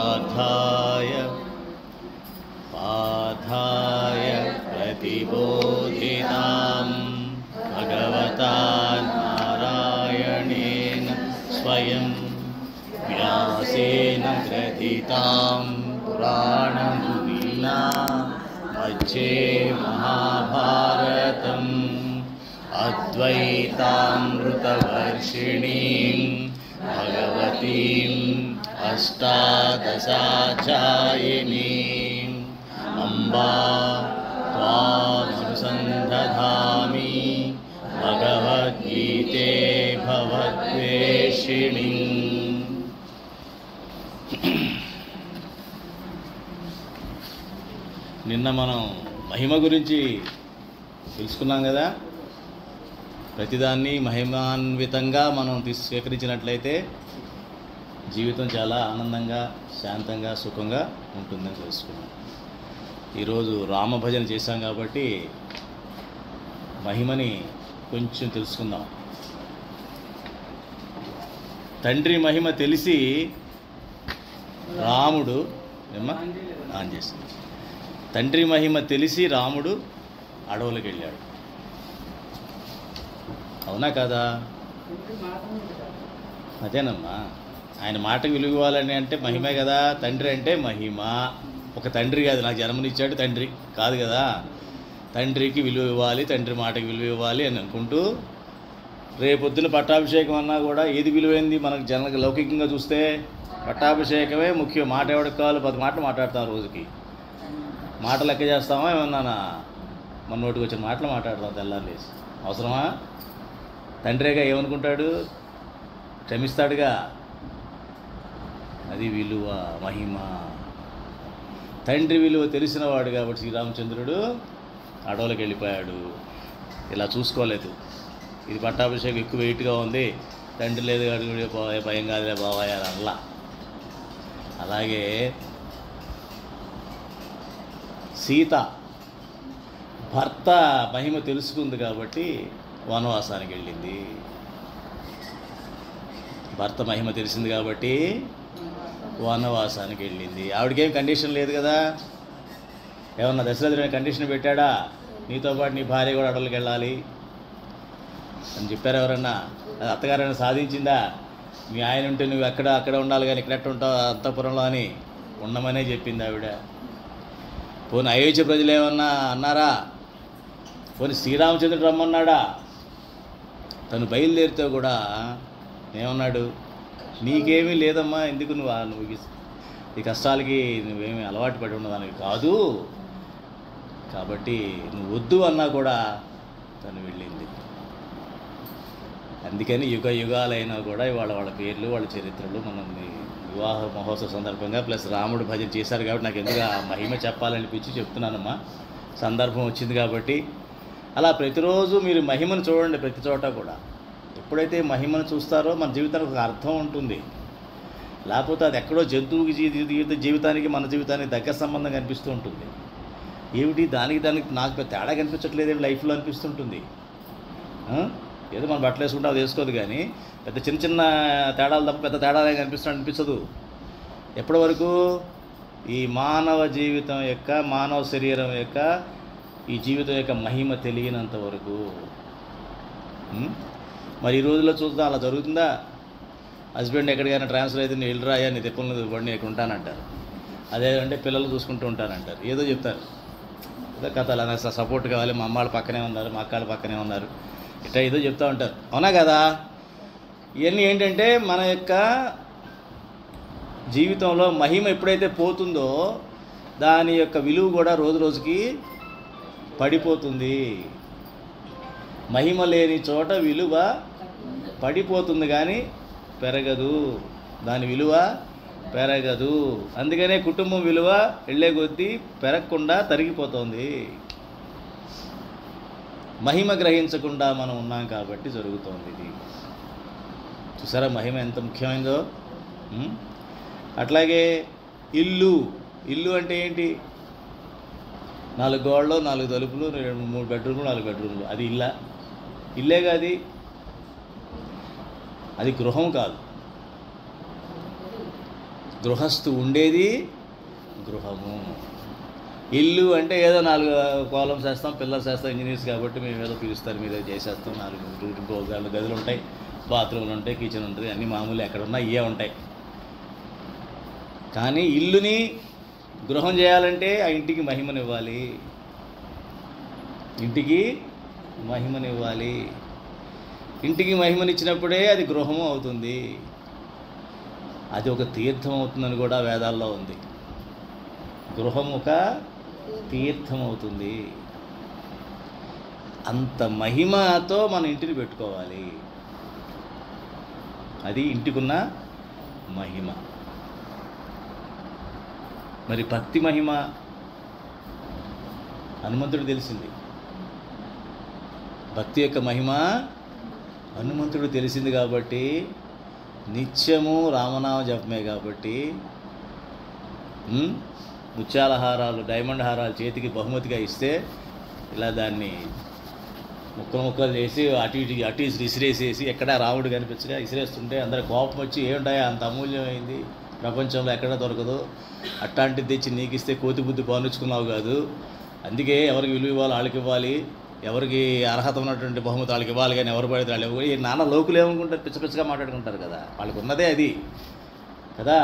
पार्थाय पार्थाय प्रतिबोधितां भगवता नारायणेन स्वयं व्यासेन ग्रथितां पुराणमुनिना मध्ये महाभारतम् अद्वैतामृतवर्षिणीं भगवतीम् अष्टादशाध्यायिनीम् अम्बा त्वामनुसन्धधामि भगवद्गीते भवद्वेषिणीम्. నిన్న మనం మహిమ గురించి తెలుసుకున్నాం కదా. ప్రతిదాన్ని మహిమాన్వితంగా మనం స్వీకరించినట్లయితే జీవితం చాలా ఆనందంగా, శాంతంగా, సుఖంగా ఉంటుందని తెలుసుకున్నాం. ఈరోజు రామభజన చేశాం కాబట్టి మహిమని కొంచెం తెలుసుకుందాం. తండ్రి మహిమ తెలిసి రాముడు తండ్రి మహిమ తెలిసి రాముడు అడవులకు వెళ్ళాడు. అవునా కదా? అదేనమ్మా, ఆయన మాటకు విలువ ఇవ్వాలని అంటే మహిమే కదా. తండ్రి అంటే మహిమ. ఒక తండ్రి కాదు, నాకు జన్మనిచ్చాడు తండ్రి కాదు కదా. తండ్రికి విలువ ఇవ్వాలి, తండ్రి మాటకి విలువ ఇవ్వాలి అని అనుకుంటూ రేపొద్దున పట్టాభిషేకం అన్నా కూడా ఏది విలువైంది మనకు జనకు లౌకికంగా చూస్తే పట్టాభిషేకమే ముఖ్యం. మాట ఎవరికి కావాలి 10 మాటలు మాట్లాడతాం రోజుకి. మాట లెక్క చేస్తామా ఏమన్నా? మన నోటికి వచ్చిన మాటలు మాట్లాడతాం తెల్లారేసి. అవసరమా? తండ్రిగా ఏమనుకుంటాడు? క్షమిస్తాడుగా. అది విలువ, మహిమ. తండ్రి విలువ తెలిసినవాడు కాబట్టి శ్రీరామచంద్రుడు అడవులకు వెళ్ళిపోయాడు. ఇలా చూసుకోలేదు, ఇది పట్టాభిషేకం ఎక్కువ వెయిట్గా ఉంది, తండ్రి లేదు అడుగు భయం కాదులే బావాయారు అలా. అలాగే సీత భర్త మహిమ తెలుసుకుంది కాబట్టి వనవాసానికి వెళ్ళింది. భర్త మహిమ తెలిసింది కాబట్టి వనవాసానికి వెళ్ళింది. ఆవిడకేం కండిషన్ లేదు కదా. ఏమన్నా దశరథుడు కండిషన్ పెట్టాడా? నీతో పాటు నీ భార్య కూడా అడవులకు వెళ్ళాలి అని చెప్పారు ఎవరన్నా? అది అత్తగారైనా సాధించిందా? మీ ఆయన ఉంటే నువ్వు అక్కడ ఉండాలి కానీ ఇక్కడ ఉంటావు అంతఃపురంలో అని ఉండమనే చెప్పింది ఆవిడ. పోనీ అయోధ్య ప్రజలు ఏమన్నా అన్నారా? పోనీ శ్రీరామచంద్రుడు రమ్మన్నాడా? తను బయలుదేరితే కూడా ఏమన్నాడు? నీకేమీ లేదమ్మా, ఎందుకు నువ్వు ఈ కష్టాలకి నువ్వేమీ అలవాటు పడి ఉన్నదానికి కాదు కాబట్టి నువ్వు వద్దు అన్నా కూడా తను వెళ్ళింది. అందుకని యుగాలైనా కూడా వాళ్ళ పేర్లు, వాళ్ళ చరిత్రలు మనం వివాహ మహోత్సవ సందర్భంగా ప్లస్ రాముడు భజన చేశారు కాబట్టి నాకు ఎందుకు ఆ మహిమ చెప్పాలనిపించి చెప్తున్నానమ్మా. సందర్భం వచ్చింది కాబట్టి. అలా ప్రతిరోజు మీరు మహిమను చూడండి. ప్రతి చోట కూడా ఎప్పుడైతే మహిమను చూస్తారో మన జీవితానికి ఒక అర్థం ఉంటుంది. లేకపోతే అది ఎక్కడో జంతువుకి జీవితానికి మన జీవితానికి దగ్గర సంబంధం కనిపిస్తూ ఉంటుంది. ఏమిటి దానికి నాకు పెద్ద తేడా కనిపించట్లేదు లైఫ్లో అనిపిస్తుంటుంది. ఏదో మనం బట్టలు వేసుకుంటే అది వేసుకోదు కానీ పెద్ద చిన్న తేడాలు తప్ప పెద్ద తేడాలు అనిపించదు. ఎప్పటి వరకు ఈ మానవ జీవితం యొక్క, మానవ శరీరం యొక్క, ఈ జీవితం యొక్క మహిమ తెలియనంత వరకు. మరి ఈ రోజుల్లో చూద్దాం అలా జరుగుతుందా? హస్బెండ్ ఎక్కడికైనా ట్రాన్స్ఫర్ అయితే నేను వెళ్ళరాయా, నీ తిప్పలు పడి నేను ఉంటానంటారు. అదే అంటే పిల్లలు చూసుకుంటూ ఉంటానంటారు, ఏదో చెప్తారు. ఏదో కథలు అలా సపోర్ట్ కావాలి, మా అమ్మ వాళ్ళు పక్కనే ఉన్నారు, మా అక్క వాళ్ళు పక్కనే ఉన్నారు, ఇట్లా ఏదో చెప్తూ ఉంటారు. అవునా కదా? ఇవన్నీ ఏంటంటే మన యొక్క జీవితంలో మహిమ ఎప్పుడైతే పోతుందో దాని యొక్క విలువ కూడా రోజు రోజుకి పడిపోతుంది. మహిమ లేని చోట విలువ పడిపోతుంది కానీ పెరగదు. దాని విలువ పెరగదు. అందుకనే కుటుంబం విలువ వెళ్ళే కొద్దీ పెరగకుండా తరిగిపోతుంది. మహిమ గ్రహించకుండా మనం ఉన్నాం కాబట్టి జరుగుతోంది ఇది. చూసారా మహిమ ఎంత ముఖ్యమైనదో? అట్లాగే ఇల్లు అంటే ఏంటి? 4 గోడలు, 4 తలుపులు, 3 బెడ్రూమ్లు, 4 బెడ్రూమ్లు, అది ఇల్లే కాదు. అది గృహం కాదు. గృహస్థు ఉండేది గృహము. ఇల్లు అంటే ఏదో 4 కాలమ్స్ వేస్తాం, పిల్లర్స్ వేస్తాం, ఇంజనీర్స్ కాబట్టి మేము ఏదో పిలుస్తారు, మీరే చేసేస్తాం. 4 గదులు ఉంటాయి, బాత్రూమ్లు ఉంటాయి, కిచెన్ ఉంటుంది, అన్నీ మామూలు ఎక్కడున్నా ఇవే ఉంటాయి. కానీ ఇల్లుని గృహం చేయాలంటే ఆ ఇంటికి మహిమనివ్వాలి, ఇంటికి మహిమనివ్వాలి. ఇంటికి మహిమనిచ్చినప్పుడే అది గృహము అవుతుంది. అది ఒక తీర్థం అవుతుందని కూడా వేదాల్లో ఉంది. గృహం ఒక తీర్థం అవుతుంది. అంత మహిమతో మన ఇంటిని పెట్టుకోవాలి. అది ఇంటికున్న మహిమ. మరి భక్తి మహిమ హనుమంతుడు తెలిసింది. భక్తి యొక్క మహిమ హనుమంతుడు తెలిసింది కాబట్టి నిత్యము రామనామ జపమే కాబట్టి ముత్యాల హారాలు, డైమండ్ హారాలు చేతికి బహుమతిగా ఇస్తే ఇలా దాన్ని ముక్కలు చేసి అటు ఇటు విసిరేసేసి ఎక్కడ రాముడు కనిపించగా విసిరేస్తుంటే అందరి కోపం వచ్చి ఏముంటాయా అంత అమూల్యమైంది ప్రపంచంలో ఎక్కడా దొరకదు, అట్లాంటిది తెచ్చి నీకు ఇస్తే కోతి బుద్ధి పానుచుకున్నావు కాదు, అందుకే ఎవరికి విలువ ఇవ్వాలి వాళ్ళకి ఇవ్వాలి, ఎవరికి అర్హత ఉన్నటువంటి బహుమతి వాళ్ళకి ఇవ్వాలి, కానీ ఎవరు పడితే వాళ్ళు ఇవ్వాలి. ఈ నాన్న లోకులు ఏమనుకుంటారు, పిచ్చపిచ్చగా మాట్లాడుకుంటారు కదా, వాళ్ళకి ఉన్నదే అది కదా.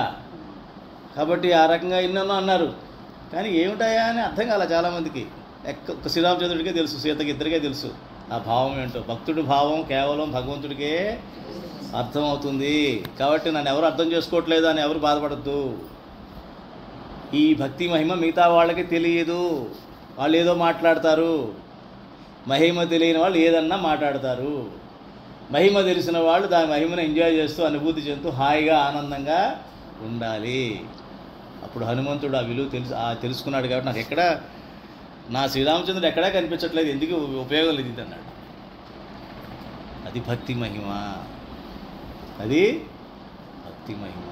కాబట్టి ఆ రకంగా ఎన్నెన్నో అన్నారు, కానీ ఏమిటాయా అని అర్థం కాల చాలామందికి. శ్రీరామచంద్రుడికే తెలుసు, సీతకి ఇద్దరికే తెలుసు ఆ భావం ఏంటో. భక్తుడి భావం కేవలం భగవంతుడికే అర్థమవుతుంది. కాబట్టి నన్ను ఎవరు అర్థం చేసుకోవట్లేదు అని ఎవరు బాధపడద్దు. ఈ భక్తి మహిమ మిగతా వాళ్ళకి తెలియదు, వాళ్ళు ఏదో మాట్లాడతారు. మహిమ తెలియని వాళ్ళు ఏదన్నా మాట్లాడతారు. మహిమ తెలిసిన వాళ్ళు దాని మహిమను ఎంజాయ్ చేస్తూ అనుభూతి చెందుతూ హాయిగా ఆనందంగా ఉండాలి. అప్పుడు హనుమంతుడు ఆ విలువ తెలుసుకున్నాడు. కాబట్టి నాకు ఎక్కడ నా శ్రీరామచంద్రుడు ఎక్కడా కనిపించట్లేదు, ఎందుకు ఉపయోగం లేదు ఇది అన్నాడు. అది భక్తి మహిమ, అది భక్తి మహిమ.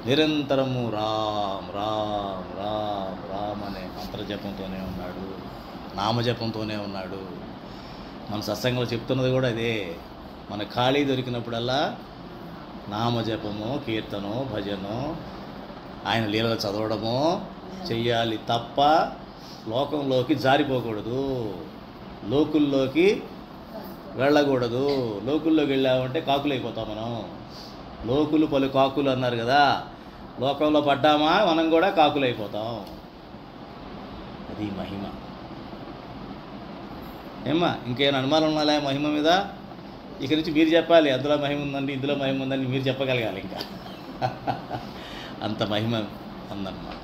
నిరంతరము రామ్ రామ్ రామ్ రామ్ అనే మంత్రజపంతోనే ఉన్నాడు, నామజపంతోనే ఉన్నాడు. మన సత్సంగంలో చెప్తున్నది కూడా అదే. మన ఖాళీ దొరికినప్పుడల్లా నామజపము, కీర్తనో, భజనో, ఆయన లీలలు చదవడమో చెయ్యాలి తప్ప లోకంలోకి జారిపోకూడదు, లోకుల్లోకి వెళ్ళకూడదు. లోకుల్లోకి వెళ్ళామంటే కాకులు అయిపోతాం మనం. లోకులు పలు కాకులు అన్నారు కదా, లోకంలో పడ్డామా మనం కూడా కాకులు అయిపోతాం. అది మహిమ. ఏమ్మా ఇంకేమైనా అనుమానం ఉన్నాయా మహిమ మీద? ఇక నుంచి మీరు చెప్పాలి, అందులో మహిమ ఉందండి, ఇందులో మహిమ ఉందని మీరు చెప్పగలగాలి. ఇంకా అంత మహిమ ఉందన్నమాట.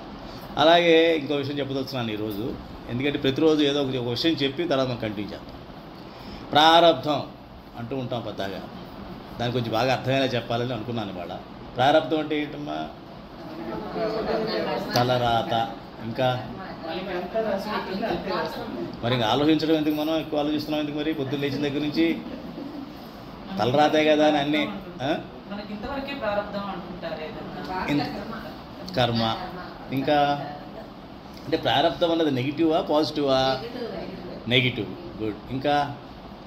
అలాగే ఇంకో విషయం చెప్పదలుచున్నాను ఈరోజు, ఎందుకంటే ప్రతిరోజు ఏదో ఒక విషయం చెప్పి తర్వాత మనం కంటిన్యూ చేద్దాం. ప్రారబ్ధం అంటూ ఉంటాం పెద్దగా, దానికి కొంచెం బాగా అర్థమయ్యేలా చెప్పాలని అనుకున్నాను ఇవాళ. ప్రారబ్ధం అంటే ఏంటమ్మా? తలరాత. ఇంకా మరి ఇంకా ఆలోచించడం ఎందుకు, మనం ఎక్కువ ఆలోచిస్తున్నాం ఎందుకు? మరి పొద్దున్న లేచిన దగ్గర నుంచి తలరాతే కదా అని అన్నీ కర్మ. ఇంకా అంటే ప్రారబ్ధం అన్నది నెగిటివా పాజిటివా? నెగిటివ్. గుడ్. ఇంకా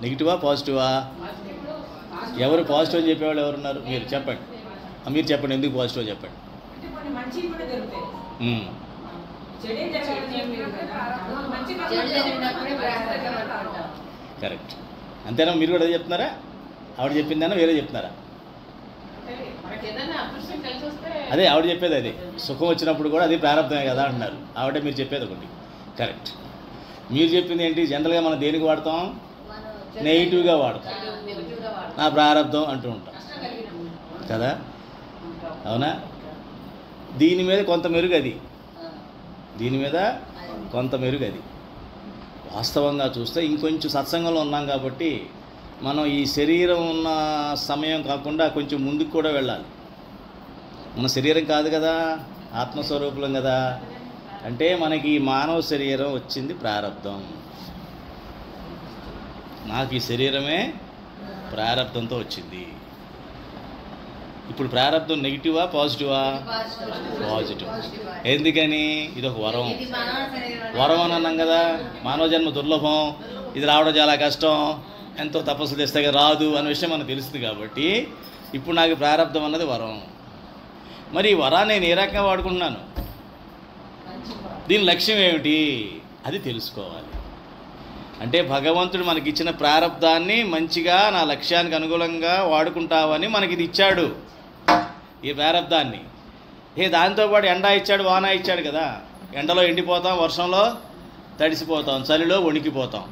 నెగిటివా పాజిటివా? ఎవరు పాజిటివ్ అని చెప్పేవాళ్ళు ఎవరున్నారు? మీరు చెప్పండి, మీరు చెప్పండి, ఎందుకు పాజిటివ్ చెప్పండి. కరెక్ట్. అంతేనా? మీరు కూడా అదే చెప్తున్నారా? ఆవిడ చెప్పిందేనా వేరే చెప్తున్నారా? అదే ఆవిడ చెప్పేది, అదే సుఖం వచ్చినప్పుడు కూడా అది ప్రారంభమే కదా అంటున్నారు. ఆవిడే మీరు చెప్పేది ఒకటి. కరెక్ట్. మీరు చెప్పింది ఏంటి? జనరల్గా మనం దేనికి వాడతాం? నెగిటివ్గా వాడతాం. నా ప్రారంభం అంటూ ఉంటాం కదా, అవునా? దీని మీద కొంత మెరుగు అది, దీని మీద కొంత మెరుగు అది. వాస్తవంగా చూస్తే ఇంకొంచెం సత్సంగంలో ఉన్నాం కాబట్టి మనం ఈ శరీరం ఉన్న సమయం కాకుండా కొంచెం ముందుకు కూడా వెళ్ళాలి. మన శరీరం కాదు కదా, ఆత్మస్వరూపులం కదా. అంటే మనకి ఈ మానవ శరీరం వచ్చింది ప్రారబ్ధం. నాకు ఈ శరీరమే ప్రారబ్ధంతో వచ్చింది. ఇప్పుడు ప్రారబ్ధం నెగిటివా పాజిటివా? పాజిటివ్. ఎందుకని? ఇది ఒక వరం. వరం అని అన్నాం కదా, మానవ జన్మ దుర్లభం, ఇది రావడం చాలా కష్టం, ఎంతో తపస్సు చేస్తే రాదు అనే విషయం మనకు తెలుస్తుంది కాబట్టి ఇప్పుడు నాకు ప్రారంధం అన్నది వరం. మరి ఈ వరాన్ని నేను ఏ రకంగా వాడుకుంటున్నాను, దీని లక్ష్యం ఏమిటి, అది తెలుసుకోవాలి. అంటే భగవంతుడు మనకిచ్చిన ప్రారంధాన్ని మంచిగా నా లక్ష్యానికి అనుగుణంగా వాడుకుంటావని మనకి ఇది ఇచ్చాడు, ఈ ప్రారంధాన్ని. దాంతోపాటు ఎండ ఇచ్చాడు, వాన ఇచ్చాడు కదా. ఎండలో ఎండిపోతాం, వర్షంలో తడిసిపోతాం, చలిలో వణికిపోతాం.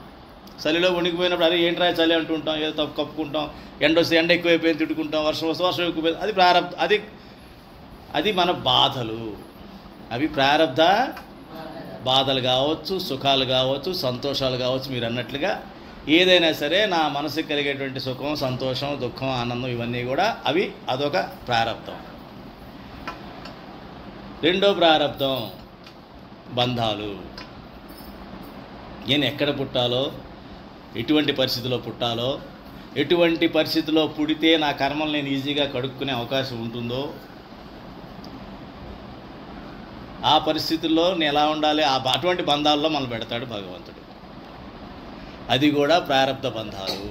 చలిలో వణికిపోయినప్పుడు అదే ఏంట్రా చలి అంటుంటాం, ఏదో తప్పు కప్పుకుంటాం. ఎండ వస్తే ఎండ ఎక్కువైపోయింది తిట్టుకుంటాం, వర్షం వస్తే వర్షం ఎక్కువైపోయింది. అది ప్రారంధ, అది మన బాధలు. అవి ప్రారంధ బాధలు కావచ్చు, సుఖాలు కావచ్చు, సంతోషాలు కావచ్చు. మీరు అన్నట్లుగా ఏదైనా సరే నా మనసుకు కలిగేటువంటి సుఖం, సంతోషం, దుఃఖం, ఆనందం ఇవన్నీ కూడా అదొక ప్రారంధం. రెండో ప్రారంధం బంధాలు. నేను ఎక్కడ పుట్టాలో, ఎటువంటి పరిస్థితిలో పుట్టాలో, ఎటువంటి పరిస్థితిలో పుడితే నా కర్మలు నేను ఈజీగా కడుక్కునే అవకాశం ఉంటుందో, ఆ పరిస్థితుల్లో నేను ఎలా ఉండాలి, అటువంటి బంధాల్లో మనం పెడతాడు భగవంతుడు. అది కూడా ప్రారంధ బంధాలు.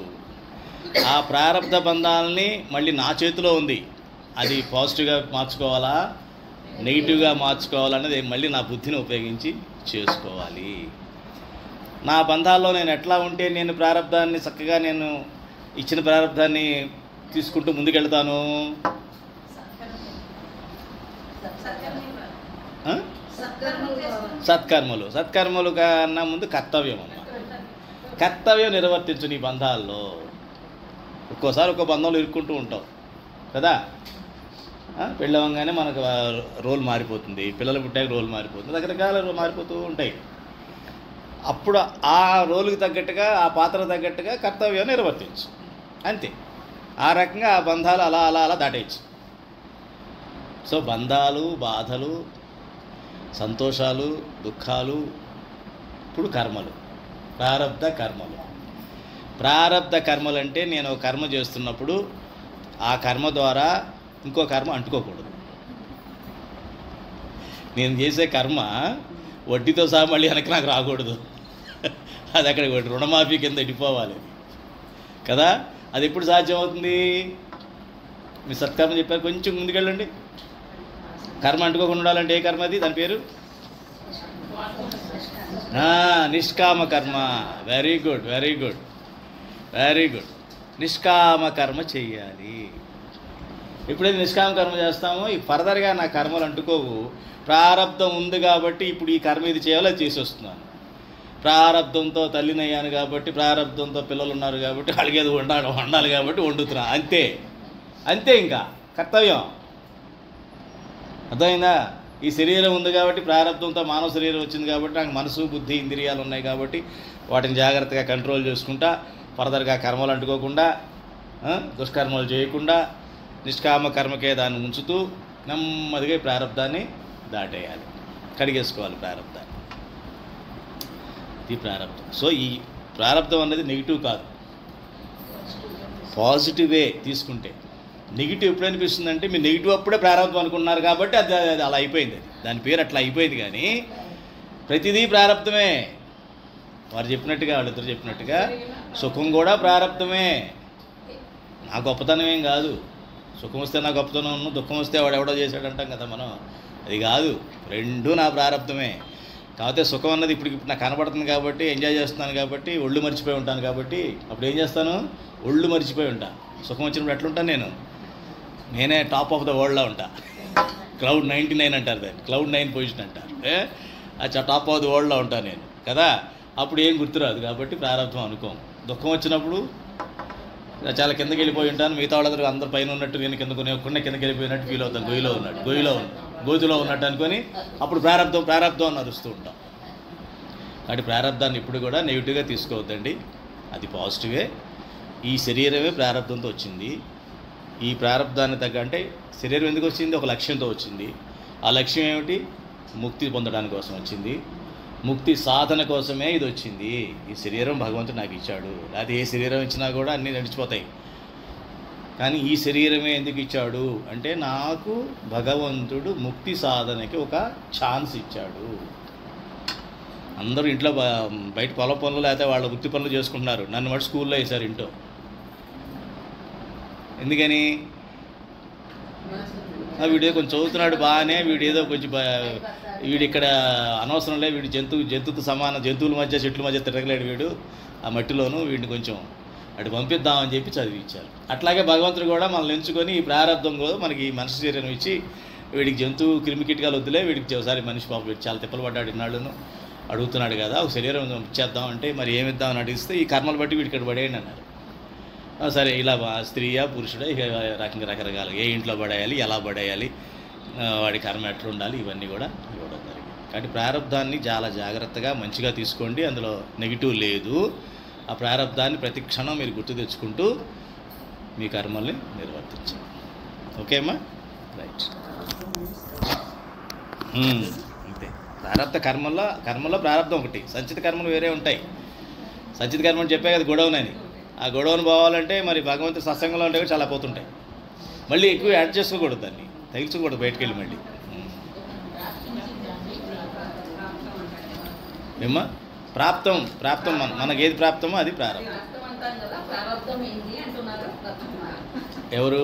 ఆ ప్రారంధ బంధాలని మళ్ళీ నా చేతిలో ఉంది. అది పాజిటివ్గా మార్చుకోవాలా, నెగిటివ్గా మార్చుకోవాలన్నది మళ్ళీ నా బుద్ధిని ఉపయోగించి చేసుకోవాలి. నా బంధాల్లో నేను ఎట్లా ఉంటే నేను ప్రారంధాన్ని చక్కగా నేను ఇచ్చిన ప్రారంధాన్ని తీసుకుంటూ ముందుకెళ్తాను. సత్కర్మలు కన్నా ముందు కర్తవ్యం అమ్మ. కర్తవ్యం నిర్వర్తించు నీ బంధాల్లో. ఒక్కోసారి ఒక్కో బంధంలో ఇరుక్కుంటూ ఉంటావు కదా. పెళ్ళవగానే మనకు రోల్ మారిపోతుంది, పిల్లలు పుట్టాక రోల్ మారిపోతుంది, రకరకాల మారిపోతూ ఉంటాయి. అప్పుడు ఆ రోలుకి తగ్గట్టుగా, ఆ పాత్ర తగ్గట్టుగా కర్తవ్యం నిర్వర్తించు, అంతే. ఆ రకంగా ఆ బంధాలు అలా అలా అలా దాటేయచ్చు. సో బంధాలు, బాధలు, సంతోషాలు, దుఃఖాలు, ఇప్పుడు కర్మలు, ప్రారబ్ధ కర్మలు. ప్రారబ్ధ కర్మలు అంటే నేను ఒక కర్మ చేస్తున్నప్పుడు ఆ కర్మ ద్వారా ఇంకో కర్మ అంటుకోకూడదు. నేను చేసే కర్మ వడ్డీతో సహా మళ్ళీ వెనక్కి నాకు రాకూడదు. అది అక్కడ రుణమాఫీ కింద ఇడిపోవాలి కదా. అది ఎప్పుడు సాధ్యమవుతుంది? మీ సత్కర్మ చెప్పారు, కొంచెం ముందుకెళ్ళండి. కర్మ అంటుకోకుండా ఉండాలంటే ఏ కర్మ అది? దాని పేరు నిష్కామ కర్మ. Very good, very good, very good. నిష్కామ కర్మ చెయ్యాలి. ఎప్పుడైతే నిష్కామ కర్మ చేస్తామో ఈ ఫర్దర్గా నా కర్మలు అంటుకోవు. ప్రారబ్ధం ఉంది కాబట్టి ఇప్పుడు ఈ కర్మ ఇది చేయాలో చేసి వస్తున్నాను. ప్రారబ్ధంతో తల్లినయ్యాను కాబట్టి, ప్రారబ్ధంతో పిల్లలు ఉన్నారు కాబట్టి, అడిగేది వండాలి కాబట్టి వండుతున్నా, అంతే అంతే. ఇంకా కర్తవ్యం అర్థమైందా? ఈ శరీరం ఉంది కాబట్టి, ప్రారబ్ధంతో మానవ శరీరం వచ్చింది కాబట్టి, నాకు మనసు, బుద్ధి, ఇంద్రియాలు ఉన్నాయి కాబట్టి వాటిని జాగ్రత్తగా కంట్రోల్ చేసుకుంటా, ఫర్దర్గా కర్మలు అంటుకోకుండా, దుష్కర్మలు చేయకుండా, నిష్కామ కర్మకే దాన్ని ఉంచుతూ నెమ్మదిగా ఈ ప్రారబ్ధాన్ని దాటేయాలి, కడిగేసుకోవాలి ప్రారబ్ధాన్ని. ఇది ప్రారబ్ధం. సో ఈ ప్రారబ్ధం అనేది నెగిటివ్ కాదు, పాజిటివే తీసుకుంటే. నెగిటివ్ ఎప్పుడు అనిపిస్తుందంటే మీరు నెగిటివ్ అప్పుడే ప్రారంభం అనుకున్నారు కాబట్టి అది అలా అయిపోయింది. దాని పేరు అట్లా అయిపోయింది. కానీ ప్రతిదీ ప్రారంభమే. వారు చెప్పినట్టుగా, వాళ్ళిద్దరు చెప్పినట్టుగా సుఖం కూడా ప్రారంభమే. నా గొప్పతనం ఏం కాదు. సుఖం వస్తే నా గొప్పతనం ఉన్న, దుఃఖం వస్తే వాడెవడో చేశాడంటాం కదా మనం. అది కాదు, రెండూ నా ప్రారంభమే. కాకపోతే సుఖం అన్నది ఇప్పుడు నాకు కనబడుతుంది కాబట్టి, ఎంజాయ్ చేస్తున్నాను కాబట్టి, ఒళ్ళు మర్చిపోయి ఉంటాను కాబట్టి, అప్పుడు ఏం చేస్తాను? ఒళ్ళు మర్చిపోయి ఉంటాను. సుఖం వచ్చినప్పుడు ఎట్లుంటాను నేను? నేనే టాప్ ఆఫ్ ద వరల్డ్లో ఉంటా. క్లౌడ్ 99 అంటారు దాన్ని, క్లౌడ్ 9 పొజిషన్ అంటారు. అచ్చా టాప్ ఆఫ్ ద వరల్డ్లో ఉంటాను నేను కదా. అప్పుడు ఏం గుర్తురాదు కాబట్టి ప్రారంభం అనుకోం. దుఃఖం వచ్చినప్పుడు చాలా కిందకి వెళ్ళిపోయి ఉంటాను. మిగతా వాళ్ళందరూ అందరు పైన ఉన్నట్టు నేను కిందకి వెళ్ళిపోయినట్టు ఫీల్ అవుతాను. గోతిలో ఉన్నట్టు అనుకొని అప్పుడు ప్రారంభం అని అరుస్తూ ఉంటాం. కాబట్టి ప్రారంభాన్ని ఇప్పుడు కూడా నెగిటివ్గా తీసుకోవద్దండి, అది పాజిటివే. ఈ శరీరమే ప్రారంభంతో వచ్చింది. ఈ ప్రారంభాన్ని తగ్గ అంటే శరీరం ఎందుకు వచ్చింది? ఒక లక్ష్యంతో వచ్చింది. ఆ లక్ష్యం ఏమిటి? ముక్తి పొందడానికి కోసం వచ్చింది. ముక్తి సాధన కోసమే ఇది వచ్చింది. ఈ శరీరం భగవంతుడు నాకు ఇచ్చాడు. లేకపోతే ఏ శరీరం ఇచ్చినా కూడా అన్నీ నడిచిపోతాయి. కానీ ఈ శరీరమే ఎందుకు ఇచ్చాడు అంటే నాకు భగవంతుడు ముక్తి సాధనకి ఒక ఛాన్స్ ఇచ్చాడు. అందరూ ఇంట్లో బయట పొలం పనులు లేకపోతే వాళ్ళ వృత్తి పనులు చేసుకుంటున్నారు. నన్ను మటు స్కూల్లో వేశారు ఇంట్లో. ఎందుకని? వీడియో కొంచెం చదువుతున్నాడు బాగానే, వీడు ఏదో కొంచెం వీడు ఇక్కడ అనవసరంలే, వీడు జంతువుతో సమానం, జంతువుల మధ్య చెట్ల మధ్య తిరగలేడు వీడు ఆ మట్టిలోనూ, వీడిని కొంచెం అటు పంపిద్దామని చెప్పి చదివించారు. అట్లాగే భగవంతుడు కూడా మనల్ని ఎంచుకొని ఈ ప్రారంభం కూడా మనకి మనిషి శరీరం ఇచ్చి, వీడికి జంతువు క్రిమికీటకాలు వద్దులే, వీడికి ఒకసారి మనిషి పాపం చాలా తిప్పలు పడ్డాడు ఇన్నాళ్ళను, అడుగుతున్నాడు కదా ఒక శరీరం ఇచ్చేద్దాం అంటే మరి ఏమిద్దామని అడిగిస్తే ఈ కర్మలు బట్టి వీడికి ఇక్కడ పడేయండి అన్నారు. సరే ఇలా స్త్రీయా పురుషుడా ఇక రకరకాలుగా ఏ ఇంట్లో పడేయాలి, ఎలా పడేయాలి, వాడి కర్మ ఎట్లా ఉండాలి, ఇవన్నీ కూడా ఇవ్వడం జరిగింది. కాబట్టి ప్రారంధాన్ని చాలా జాగ్రత్తగా మంచిగా తీసుకోండి. అందులో నెగిటివ్ లేదు. ఆ ప్రారంధాన్ని ప్రతి క్షణం మీరు గుర్తు తెచ్చుకుంటూ మీ కర్మల్ని నిర్వర్తించండి. ఓకే అమ్మా? రైట్. అంతే. ప్రారంధ కర్మల్లో ప్రారంధం ఒకటి, సంచిత కర్మలు వేరే ఉంటాయి. సంచిత కర్మ అని చెప్పే కదా గొడవనని. ఆ గొడవను పోవాలంటే మరి భగవంతుడి సత్సంగంలో ఉంటే కూడా చాలా పోతుంటాయి. మళ్ళీ ఎక్కువ యాడ్ చేసుకోకూడదు, దాన్ని తగిలించకూడదు బయటకు వెళ్ళి మళ్ళీ. ఏమ్మా? ప్రాప్తం మనకి ఏది ప్రాప్తమో అది ప్రారంభం. ఎవరు?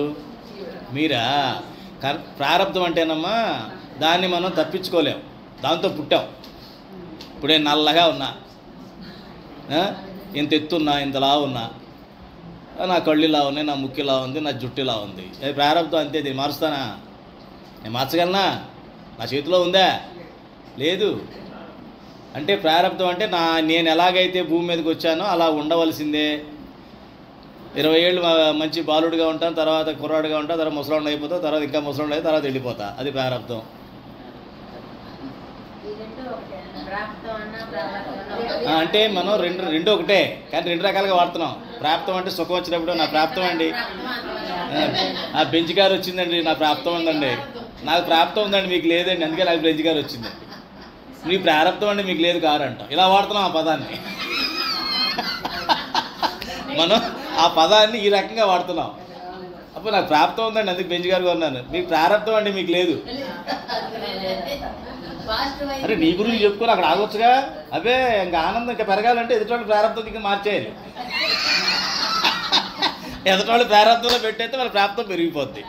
మీరా? ప్రారంధం అంటేనమ్మా దాన్ని మనం తప్పించుకోలేము, దాంతో పుట్టాం. ఇప్పుడే నల్లగా ఉన్నా, ఇంత ఎత్తున్నా, ఇంతలా ఉన్నా, నా కళ్ళులా ఉన్నాయి, నా ముక్కిలా ఉంది, నా జుట్టులా ఉంది. అది ప్రారంభం అంతే. దీన్ని మారుస్తానా? నేను మార్చగలనా? నా చేతిలో ఉందా? లేదు. అంటే ప్రారంభం అంటే నేను ఎలాగైతే భూమి మీదకి వచ్చానో అలా ఉండవలసిందే. 20 ఏళ్ళు మంచి బాలుడిగా ఉంటాను, తర్వాత కుర్రాడుగా ఉంటాను, తర్వాత ముసలాండు అయిపోతాను, తర్వాత ఇంకా ముసలాండు అయిపోయి తర్వాత వెళ్ళిపోతా. అది ప్రారంభం. అంటే మనం రెండు ఒకటే, కానీ రెండు రకాలుగా వాడుతున్నాం. ప్రాప్తం అంటే సుఖం వచ్చినప్పుడు నా ప్రాప్తం అండి, ఆ బెంచ్ కారు వచ్చిందండి, నా ప్రాప్తం ఉందండి. నాకు ప్రాప్తం ఉందండి, మీకు లేదండి, అందుకే నాకు బెంచ్ కారు వచ్చిందండి. మీ ప్రారంభం అండి, మీకు లేదు కారు అంటాం. ఇలా వాడుతున్నాం ఆ పదాన్ని. మనం ఆ పదాన్ని ఈ రకంగా వాడుతున్నాం. అప్పుడు నాకు ప్రాప్తం ఉందండి, అందుకు బెంచ్ కారు కొన్నాను. మీకు ప్రారంభం అండి, మీకు లేదు. అరే నీ గురించి చెప్పుకొని అక్కడ ఆగొచ్చుగా. అదే ఇంకా ఆనందం ఇంకా పెరగాలంటే ఎదుటి ప్రారంభం ఇంకా మార్చేయాలి. ఎదుటి ప్రారంభంలో పెట్టయితే వాళ్ళ ప్రాప్తం పెరిగిపోద్ది.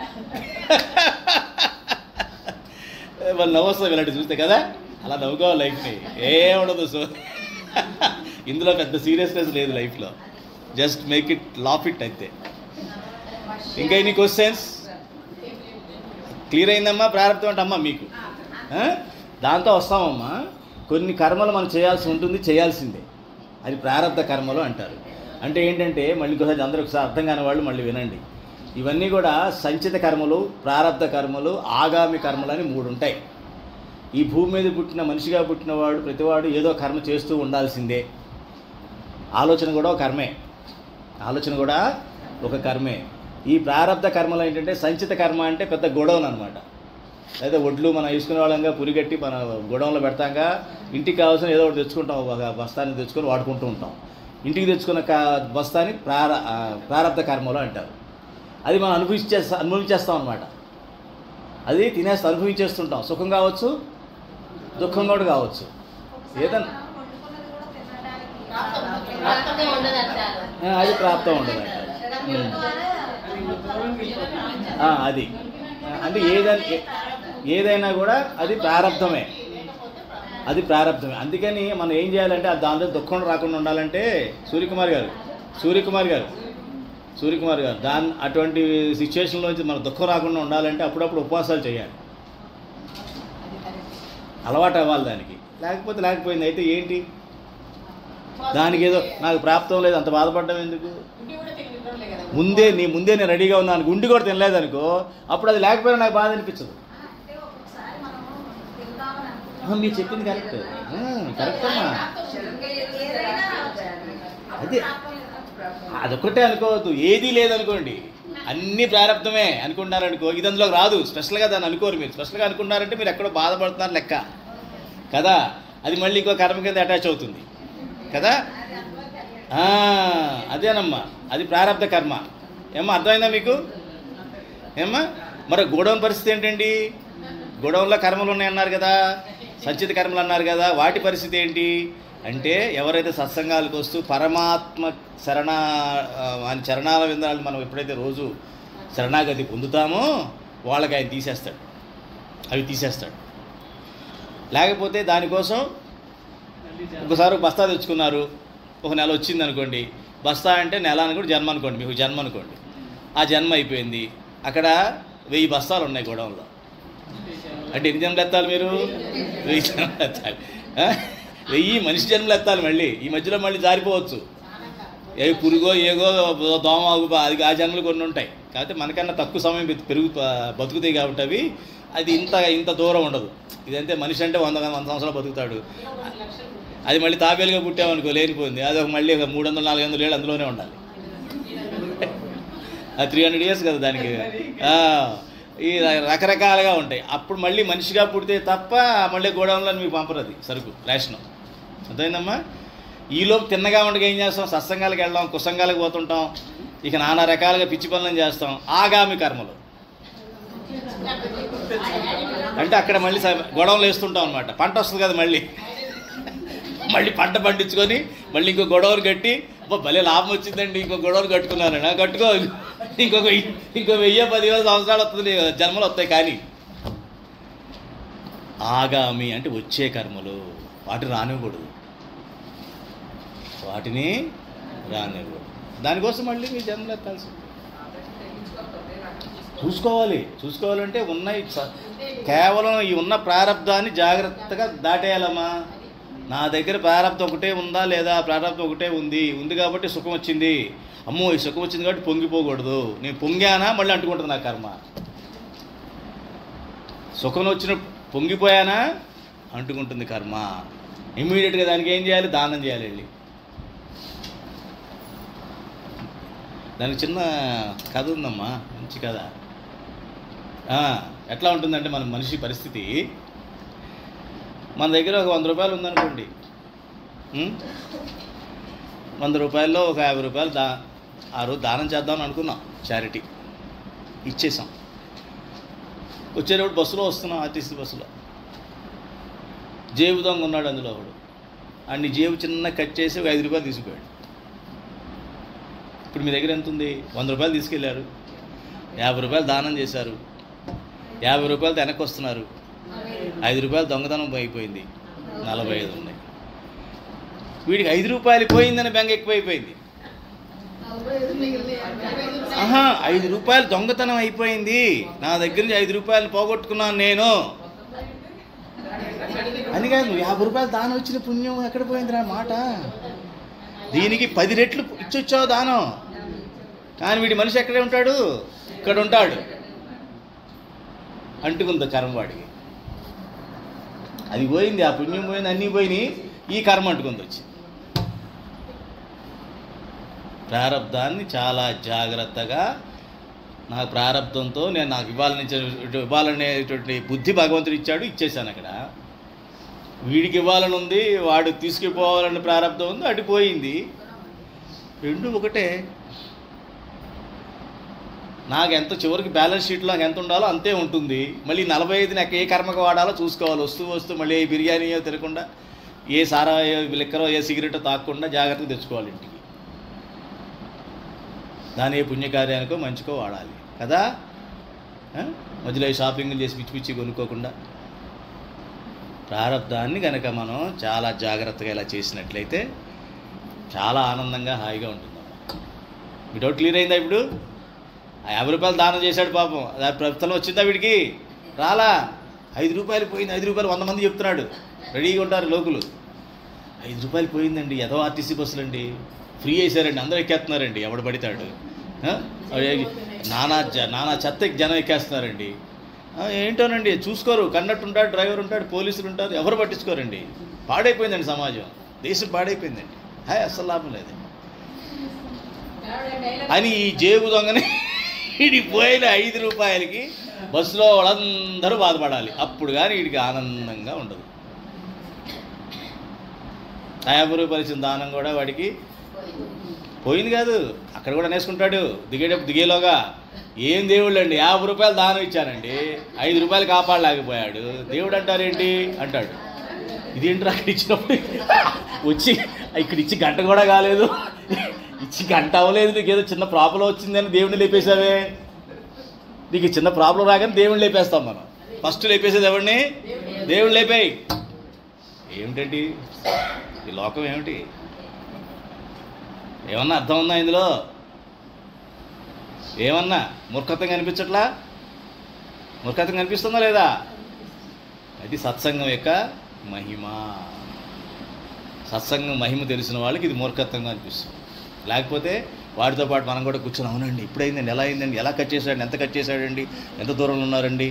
వాళ్ళు నవ్వొస్తుంది ఇలాంటి చూస్తే కదా. అలా నవ్వుకోవాలి లైఫ్ని, ఏముండదు. సో ఇందులో పెద్ద సీరియస్నెస్ లేదు లైఫ్లో. Just make it laugh it అయితే. ఇంకా ఎన్ని క్వశ్చన్స్? క్లియర్ అయిందమ్మా? ప్రారంభం అంటే అమ్మా మీకు దాంతో వస్తామమ్మా. కొన్ని కర్మలు మనం చేయాల్సి ఉంటుంది, చేయాల్సిందే. అది ప్రారంధ కర్మలు అంటారు. అంటే ఏంటంటే మళ్ళీ ఒకసారి అందరూ ఒకసారి అర్థం కాని వాళ్ళు మళ్ళీ వినండి. ఇవన్నీ కూడా సంచిత కర్మలు, ప్రారంధ కర్మలు, ఆగామి కర్మలు అని 3 ఉంటాయి. ఈ భూమి మీద పుట్టిన మనిషిగా పుట్టినవాడు ప్రతివాడు ఏదో కర్మ చేస్తూ ఉండాల్సిందే. ఆలోచన కూడా ఒక కర్మే. ఆలోచన కూడా ఒక కర్మే. ఈ ప్రారంధ కర్మలు ఏంటంటే సంచిత కర్మ అంటే పెద్ద గొడవను అనమాట. లేదా ఒడ్లు మనం వేసుకునే వాళ్ళంగా పురిగట్టి మన గొడవలో పెడతాంగా. ఇంటికి కావాల్సిన ఏదో ఒకటి తెచ్చుకుంటాం, ఒక బస్తాన్ని తెచ్చుకొని వాడుకుంటూ ఉంటాం. ఇంటికి తెచ్చుకున్న బస్తాని ప్రారంధ కర్మలు అంటారు. అది మనం అనుభవించేస్తాం అనమాట. అది తినేస్తే అనుభవించేస్తుంటాం. సుఖం కావచ్చు, దుఃఖం కూడా కావచ్చు, ఏదన్నా అది ప్రాప్తం ఉండదు అంటారు. అది అంటే ఏదైనా కూడా అది ప్రారంధమే. అందుకని మనం ఏం చేయాలంటే దాంట్లో దుఃఖం రాకుండా ఉండాలంటే సూర్యకుమార్ గారు అటువంటి సిచ్యువేషన్లోంచి మన దుఃఖం రాకుండా ఉండాలంటే అప్పుడప్పుడు ఉపవాసాలు చేయాలి. అలవాటు అవ్వాలి దానికి. లేకపోయింది అయితే ఏంటి, దానికి ఏదో నాకు ప్రాప్తం లేదు అంత బాధపడ్డం ఎందుకు? ముందే నేను రెడీగా ఉన్నాను, గుండి కూడా తినలేదనుకో, అప్పుడు అది లేకపోయినా నాకు బాధ అనిపించదు. మీరు చెప్పింది కరెక్ట్ అమ్మా. అదే అదొక్కటే అనుకోవద్దు. ఏదీ లేదనుకోండి, అన్నీ ప్రారంభమే అనుకుంటున్నారనుకో, ఇది అందులోకి రాదు. స్పెషల్గా దాన్ని అనుకోరు. మీరు స్పెషల్గా అనుకున్నారంటే మీరు ఎక్కడో బాధపడుతున్నారు లెక్క కదా. అది మళ్ళీ ఇంకో కర్మ కింద అటాచ్ అవుతుంది కదా. అదేనమ్మా, అది ప్రారంధ కర్మ. ఏమ్మా అర్థమైందా మీకు? ఏమ్మా మరి గోడౌన్ పరిస్థితి ఏంటండి? గోడౌన్లో కర్మలు ఉన్నాయన్నారు కదా, సంచిత కర్మలు అన్నారు కదా, వాటి పరిస్థితి ఏంటి? అంటే ఎవరైతే సత్సంగాలకు వస్తూ పరమాత్మ ఆయన చరణాల విందాలు మనం ఎప్పుడైతే రోజు శరణాగతి పొందుతామో వాళ్ళకి ఆయన తీసేస్తాడు, అవి తీసేస్తాడు. లేకపోతే దానికోసం ఒకసారి బస్తా తెచ్చుకున్నారు, ఒక నెల వచ్చింది అనుకోండి, బస్తా అంటే నెల అనుకోండి, జన్మ అనుకోండి, మీకు జన్మ అనుకోండి, ఆ జన్మ అయిపోయింది. అక్కడ 1000 బస్తాలు ఉన్నాయి గోడౌన్లో. అంటే ఎన్ని జన్మలు ఎత్తాలి మీరు? 1000 జన్మలు ఎత్తాలి. 1000 మనిషి జన్మలు ఎత్తాలి. మళ్ళీ ఈ మధ్యలో మళ్ళీ జారిపోవచ్చు, ఏ పురుగో ఏగో దోమ అది ఆ జన్మలు కొన్ని ఉంటాయి. కాకపోతే మనకన్నా తక్కువ సమయం బతుకుతాయి కాబట్టి అవి అది ఇంత దూరం ఉండదు. ఇదంతే మనిషి అంటే 100 సంవత్సరాలు బతుకుతాడు. అది మళ్ళీ తాబేలుగా పుట్టామనుకో లేనిపోయింది, అది మళ్ళీ 300-400 ఏళ్ళు అందులోనే ఉండాలి. అది 300 years కదా దానికి. ఈ రకరకాలుగా ఉంటాయి. అప్పుడు మళ్ళీ మనిషిగా పుడితే తప్ప మళ్ళీ గోడౌన్లో మీకు పంపరు అది సరుకు రేషను. అర్థమైందమ్మా? ఈలోపు తిన్నగా ఉండగా ఏం చేస్తాం? సత్సంగాలకు వెళ్దాం, కుసంగాలకు పోతుంటాం, ఇక నానా రకాలుగా పిచ్చి పనులను చేస్తాం. ఆగామి కర్మలు అంటే అక్కడ మళ్ళీ గొడవలు వేస్తుంటాం అనమాట. పంట వస్తుంది కదా, మళ్ళీ పంట పండించుకొని మళ్ళీ ఇంకో గొడవలు కట్టి భలే లాభం వచ్చిందండి, ఇంకో గొడవలు కట్టుకున్నాను, కట్టుకో ఇంకో 1000-10,000 సంవత్సరాలు వస్తుంది, జన్మలు వస్తాయి. కానీ ఆగామి అంటే వచ్చే కర్మలు, వాటిని రానివ్వకూడదు. దానికోసం మళ్ళీ మీ జన్మలు ఎత్తాల్సి చూసుకోవాలంటే ఉన్నాయి. కేవలం ఈ ఉన్న ప్రారంధాన్ని జాగ్రత్తగా దాటేయాలమ్మా. నా దగ్గర ప్రారంధం ఒకటే ఉందా లేదా? ప్రారంధం ఒకటే ఉంది కాబట్టి సుఖం వచ్చింది. అమ్మో ఈ సుఖం వచ్చింది కాబట్టి పొంగిపోకూడదు. నేను పొంగానా మళ్ళీ అంటుకుంటుంది నా కర్మ. సుఖం వచ్చిన పొంగిపోయానా అంటుకుంటుంది కర్మ. ఇమ్మీడియట్గా దానికి ఏం చేయాలి? దానం చేయాలి. వెళ్ళి దానికి చిన్న కథ ఉందమ్మా, మంచి కథ. ఎట్లా ఉంటుందంటే మన మనిషి పరిస్థితి, మన దగ్గర ఒక 100 రూపాయలు ఉందనుకోండి, 100 రూపాయల్లో ఒక 50 రూపాయలు ఆ రోజు దానం చేద్దామని అనుకున్నాం, చారిటీ ఇచ్చేసాం. వచ్చేటప్పుడు బస్సులో వస్తున్నాం, ఆర్టీసీ బస్సులో జేబు దొంగ ఉన్నాడు. అందులో ఒకడు అన్ని జేబు చిన్న కట్ చేసి ఒక 5 రూపాయలు తీసుకుపోయాడు. ఇప్పుడు మీ దగ్గర ఎంత ఉంది? 100 రూపాయలు తీసుకెళ్ళారు, 50 రూపాయలు దానం చేశారు, 50 రూపాయలతో వెనక్కి వస్తున్నారు, 5 రూపాయలు దొంగతనం అయిపోయింది, 45 ఉన్నాయి. వీడికి 5 రూపాయలు పోయిందని బెంగ ఎక్కువైపోయింది. 5 రూపాయలు దొంగతనం అయిపోయింది, నా దగ్గర నుంచి 5 రూపాయలు పోగొట్టుకున్నాను నేను అని కాదు. 50 రూపాయలు దానం వచ్చిన పుణ్యం ఎక్కడ పోయిందిరా మాట. దీనికి 10 రెట్లు ఇచ్చొచ్చావు దానం, కానీ వీడి మనిషి ఎక్కడే ఉంటాడు? ఇక్కడ ఉంటాడు. అంటుకుంది కర్మ వాడికి. అది పోయింది, ఆ పుణ్యం పోయింది, అన్నీ పోయినాయి, ఈ కర్మ అంటుకుంది వచ్చి. ప్రారంధాన్ని చాలా జాగ్రత్తగా, నా ప్రారంధంతో నేను నాకు ఇవ్వాలనేటువంటి బుద్ధి భగవంతుడు ఇచ్చాడు, ఇచ్చేసాను. అక్కడ వీడికి ఇవ్వాలని ఉంది, వాడు తీసుకుపోవాలని ప్రారంధం ఉంది, అడిపోయింది. రెండు ఒకటే. నాకు ఎంత చివరికి బ్యాలెన్స్ షీట్లో నాకు ఎంత ఉండాలో అంతే ఉంటుంది. మళ్ళీ 45 నాకు ఏ కర్మకు వాడాలో చూసుకోవాలి. వస్తూ మళ్ళీ ఏ బిర్యానీయో తినకుండా, ఏ సారాయో లిక్కరో ఏ సిగరెటో తాగకుండా జాగ్రత్తగా తెచ్చుకోవాలి ఇంటికి. దాని ఏ పుణ్యకార్యానికో మంచికో వాడాలి కదా. మధ్యలో షాపింగ్లు చేసి పిచ్చి కొనుక్కోకుండా ప్రారంధాన్ని కనుక మనం చాలా జాగ్రత్తగా ఇలా చేసినట్లయితే చాలా ఆనందంగా హాయిగా ఉంటుందమ్మా. మీ డౌట్ క్లియర్ అయిందా? ఇప్పుడు ఆ 50 రూపాయలు దానం చేశాడు పాపం, అది ప్రభుత్వం వచ్చిందా వీడికి? రాలా. 5 రూపాయలు పోయింది, 5 రూపాయలు 100 మంది చెప్తున్నాడు, రెడీగా ఉంటారు లోకులు. 5 రూపాయలు పోయిందండి, ఏదో ఆర్టీసీ బస్సులు అండి, ఫ్రీ వేసారండి, అందరూ ఎక్కేస్తున్నారండి, ఎవడు పడతాడు. నానా చెత్త జనం ఎక్కేస్తున్నారండి. ఏంటోనండి చూసుకోరు, కండక్టర్ ఉంటాడు, డ్రైవర్ ఉంటాడు, పోలీసులు ఉంటారు, ఎవరు పట్టించుకోరండి. పాడైపోయిందండి సమాజం, దేశం పాడైపోయిందండి. అస్సలు లాభం లేదు అని ఈ జేబు దొంగని వీడికి పోయిన 5 రూపాయలకి బస్సులో వాళ్ళందరూ బాధపడాలి. అప్పుడు కానీ వీడికి ఆనందంగా ఉండదు. 50 రూపాయలు ఇచ్చిన దానం కూడా వాడికి పోయింది కాదు, అక్కడ కూడా నేసుకుంటాడు. దిగేలోగా ఏం దేవుళ్ళు అండి, 50 రూపాయలు దానం ఇచ్చానండి, 5 రూపాయలు కాపాడలేకపోయాడు, దేవుడు అంటారేంటి అంటాడు. ఇదేంటి అక్కడ ఇచ్చినప్పుడు వచ్చి ఇక్కడ ఇచ్చి గంట కూడా కాలేదు, ఇచ్చి గంట అవ్వలేదు, నీకు ఏదో చిన్న ప్రాబ్లం వచ్చిందని దేవుడిని లేపేసావే. నీకు చిన్న ప్రాబ్లం రాగానే దేవుడిని లేపేస్తాం మనం. ఫస్ట్ లేపేసేది ఎవరిని? దేవుడిని లేపేయి. ఏమిటండి ఈ లోకం? ఏమిటి? ఏమన్నా అర్థం ఉందా ఇందులో? ఏమన్నా మూర్ఖత్వం కనిపించట్లా? మూర్ఖత్వం కనిపిస్తుందా లేదా? అది సత్సంగం యొక్క మహిమ. సత్సంగం మహిమ తెలిసిన వాళ్ళకి ఇది మూర్ఖత్వంగా అనిపిస్తుంది. లేకపోతే వాడితో పాటు మనం కూడా కూర్చొని, అవునండి ఇప్పుడైందండి, ఎలా అయిందండి, ఎలా కట్ చేశాడండి, ఎంత కట్ చేశాడండి, ఎంత దూరంలో ఉన్నారండి,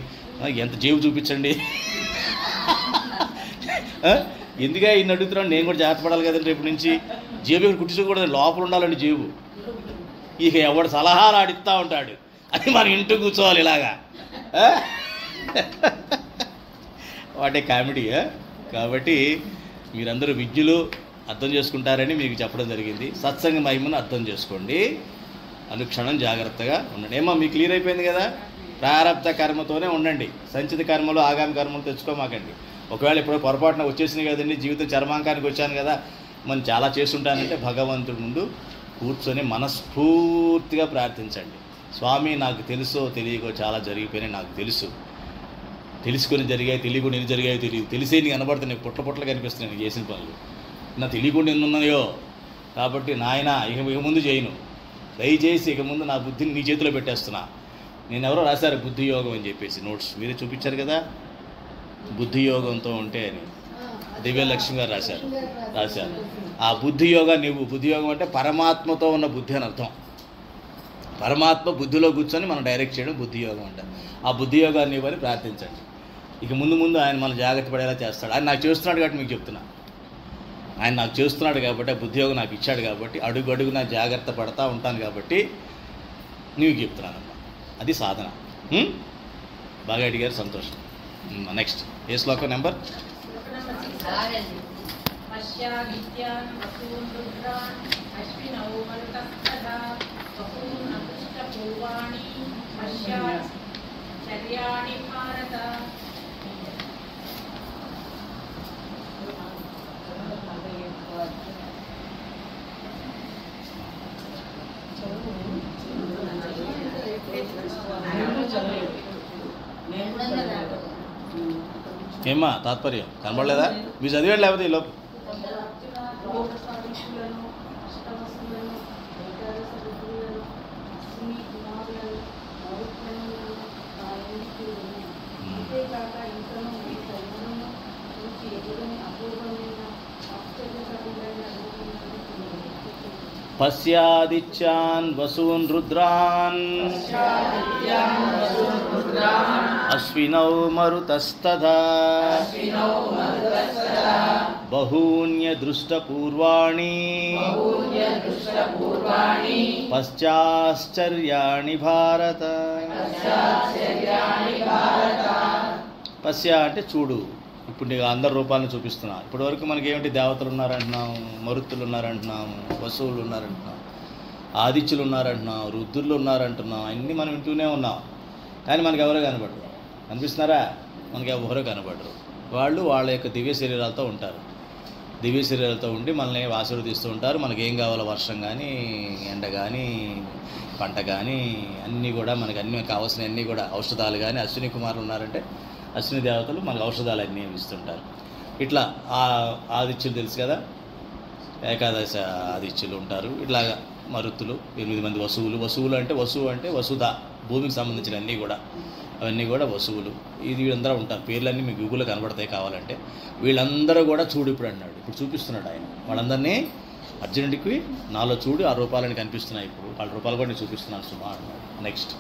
ఎంత జేబు చూపించండి, ఎందుకే ఇన్ని అడుగుతున్నాను, నేను కూడా జాగ్రత్త పడాలి కదండి రేపు నుంచి. జేబు ఇక్కడ కుట్టించకూడదు, లోపల ఉండాలండి జేబు. ఇక ఎవడు సలహాలు ఆడిస్తూ ఉంటాడు, అది మన ఇంట్లో కూర్చోవాలి ఇలాగా. What a comedy. కాబట్టి మీరందరూ విద్యలు అర్థం చేసుకుంటారని మీకు చెప్పడం జరిగింది. సత్సంగ మహిమను అర్థం చేసుకోండి, అనుక్షణం జాగ్రత్తగా ఉండండి. ఏమో మీకు క్లియర్ అయిపోయింది కదా? ప్రారబ్ధ కర్మతోనే ఉండండి, సంచిత కర్మలు ఆగామి కర్మలు తెచ్చుకోమాకండి. ఒకవేళ ఇప్పుడు పొరపాటున వచ్చేసినాయి కదండి, జీవితం చర్మాంకానికి వచ్చాను కదా, మనం చాలా చేస్తుంటానంటే భగవంతుడి ముందు కూర్చొని మనస్ఫూర్తిగా ప్రార్థించండి. స్వామి నాకు తెలుసో తెలియకో చాలా జరిగిపోయినాయి, నాకు తెలుసు, తెలుసుకొని జరిగాయి, తెలియకుండా ఎన్ని జరిగాయో తెలియదు, తెలిసే నీకు కనబడుతున్నాయి, పుట్ల కనిపిస్తున్నాయి నేను చేసిన పనులు, నా తెలియకుండా ఎన్ని ఉన్నాయో. కాబట్టి నాయన ఇక ముందు చేయను, దయచేసి ఇక ముందు నా బుద్ధిని నీ చేతిలో పెట్టేస్తున్నా. నేను ఎవరో రాశారు బుద్ధి యోగం అని చెప్పేసి, నోట్స్ మీరే చూపించారు కదా, బుద్ధి యోగంతో ఉంటే అని దివ్యలక్ష్మి గారు రాశారు. ఆ బుద్ధి యోగా నువ్వు, బుద్ధి యోగం అంటే పరమాత్మతో ఉన్న బుద్ధి అని అర్థం. పరమాత్మ బుద్ధిలో కూర్చొని మనం డైరెక్ట్ చేయడం బుద్ధి యోగం అంటారు. ఆ బుద్ధి యోగాన్ని ఇవ్వని ప్రార్థించండి. ఇక ముందు ఆయన మనం జాగ్రత్త పడేలా చేస్తాడు. ఆయన నాకు చేస్తున్నాడు కాబట్టి మీకు చెప్తున్నా, ఆయన నాకు చేస్తున్నాడు కాబట్టి, ఆ బుద్ధి యోగం నాకు ఇచ్చాడు కాబట్టి, అడుగు అడుగు నా జాగ్రత్త పడతా ఉంటాను కాబట్టి నీకు చెప్తున్నాను అమ్మా. అది సాధన. బాగా అడిగారు, సంతోషం. నెక్స్ట్ ఏ శ్లోకం నెంబర్? ఏమ్మా తాత్పర్యం కనబడలేదా? మీరు చదివేయండి, లేకపోతే ఈ లోపు పశ్యాదిత్యాన్ వసూన్ రుద్రాన్ అశ్వినౌ మరుతస్తథా బహూన్య దృష్టపూర్వాణి పశ్చాశ్చర్యాణి భారత. పశ్య అంటే చూడు. ఇప్పుడు నీకు అందరి రూపాలను చూపిస్తున్నా. ఇప్పటి వరకు మనకి ఏమిటి, దేవతలు ఉన్నారంటున్నాం, మరుత్తులు ఉన్నారంటున్నాం, వసువులు ఉన్నారంటున్నాం, ఆదిత్యులు ఉన్నారంటున్నాం, రుద్రులు ఉన్నారంటున్నాం, అన్నీ మనం వింటూనే ఉన్నాం. కానీ మనకు ఎవరో కనబడరు. కనిపిస్తున్నారా? మనకి ఎవరో కనబడరు. వాళ్ళు వాళ్ళ యొక్క దివ్య శరీరాలతో ఉంటారు. దివ్య శరీరాలతో ఉండి మనల్ని ఆశీర్వదిస్తూ ఉంటారు. మనకి ఏం కావాలో, వర్షం కానీ, ఎండ కానీ, పంట కానీ, అన్నీ కూడా మనకి అన్నీ కావాల్సినవి అన్నీ కూడా, ఔషధాలు కానీ. అశ్విని కుమారులు ఉన్నారంటే అశ్విని దేవతలు మనకు ఔషధాలు అన్నీ ఇస్తుంటారు. ఇట్లా ఆదిత్యులు తెలుసు కదా, ఏకాదశ ఆదిత్యులు ఉంటారు. ఇట్లాగా మరుత్తులు 8 మంది వసువులు అంటే వసుధ, భూమికి సంబంధించిన అన్నీ కూడా, అవన్నీ కూడా వసువులు. వీళ్ళందరూ ఉంటారు. పేర్లన్నీ మీకు గూగుల్లో కనబడతాయి కావాలంటే. వీళ్ళందరూ కూడా చూడు ఇప్పుడు అన్నాడు. ఇప్పుడు చూపిస్తున్నాడు ఆయన వాళ్ళందరినీ. అర్జునుడికి నాలో చూడు, ఆ రూపాలని కనిపిస్తున్నాయి. ఇప్పుడు వాళ్ళ రూపాలు కూడా నేను చూపిస్తున్నాను సుమా అన్నాడు. నెక్స్ట్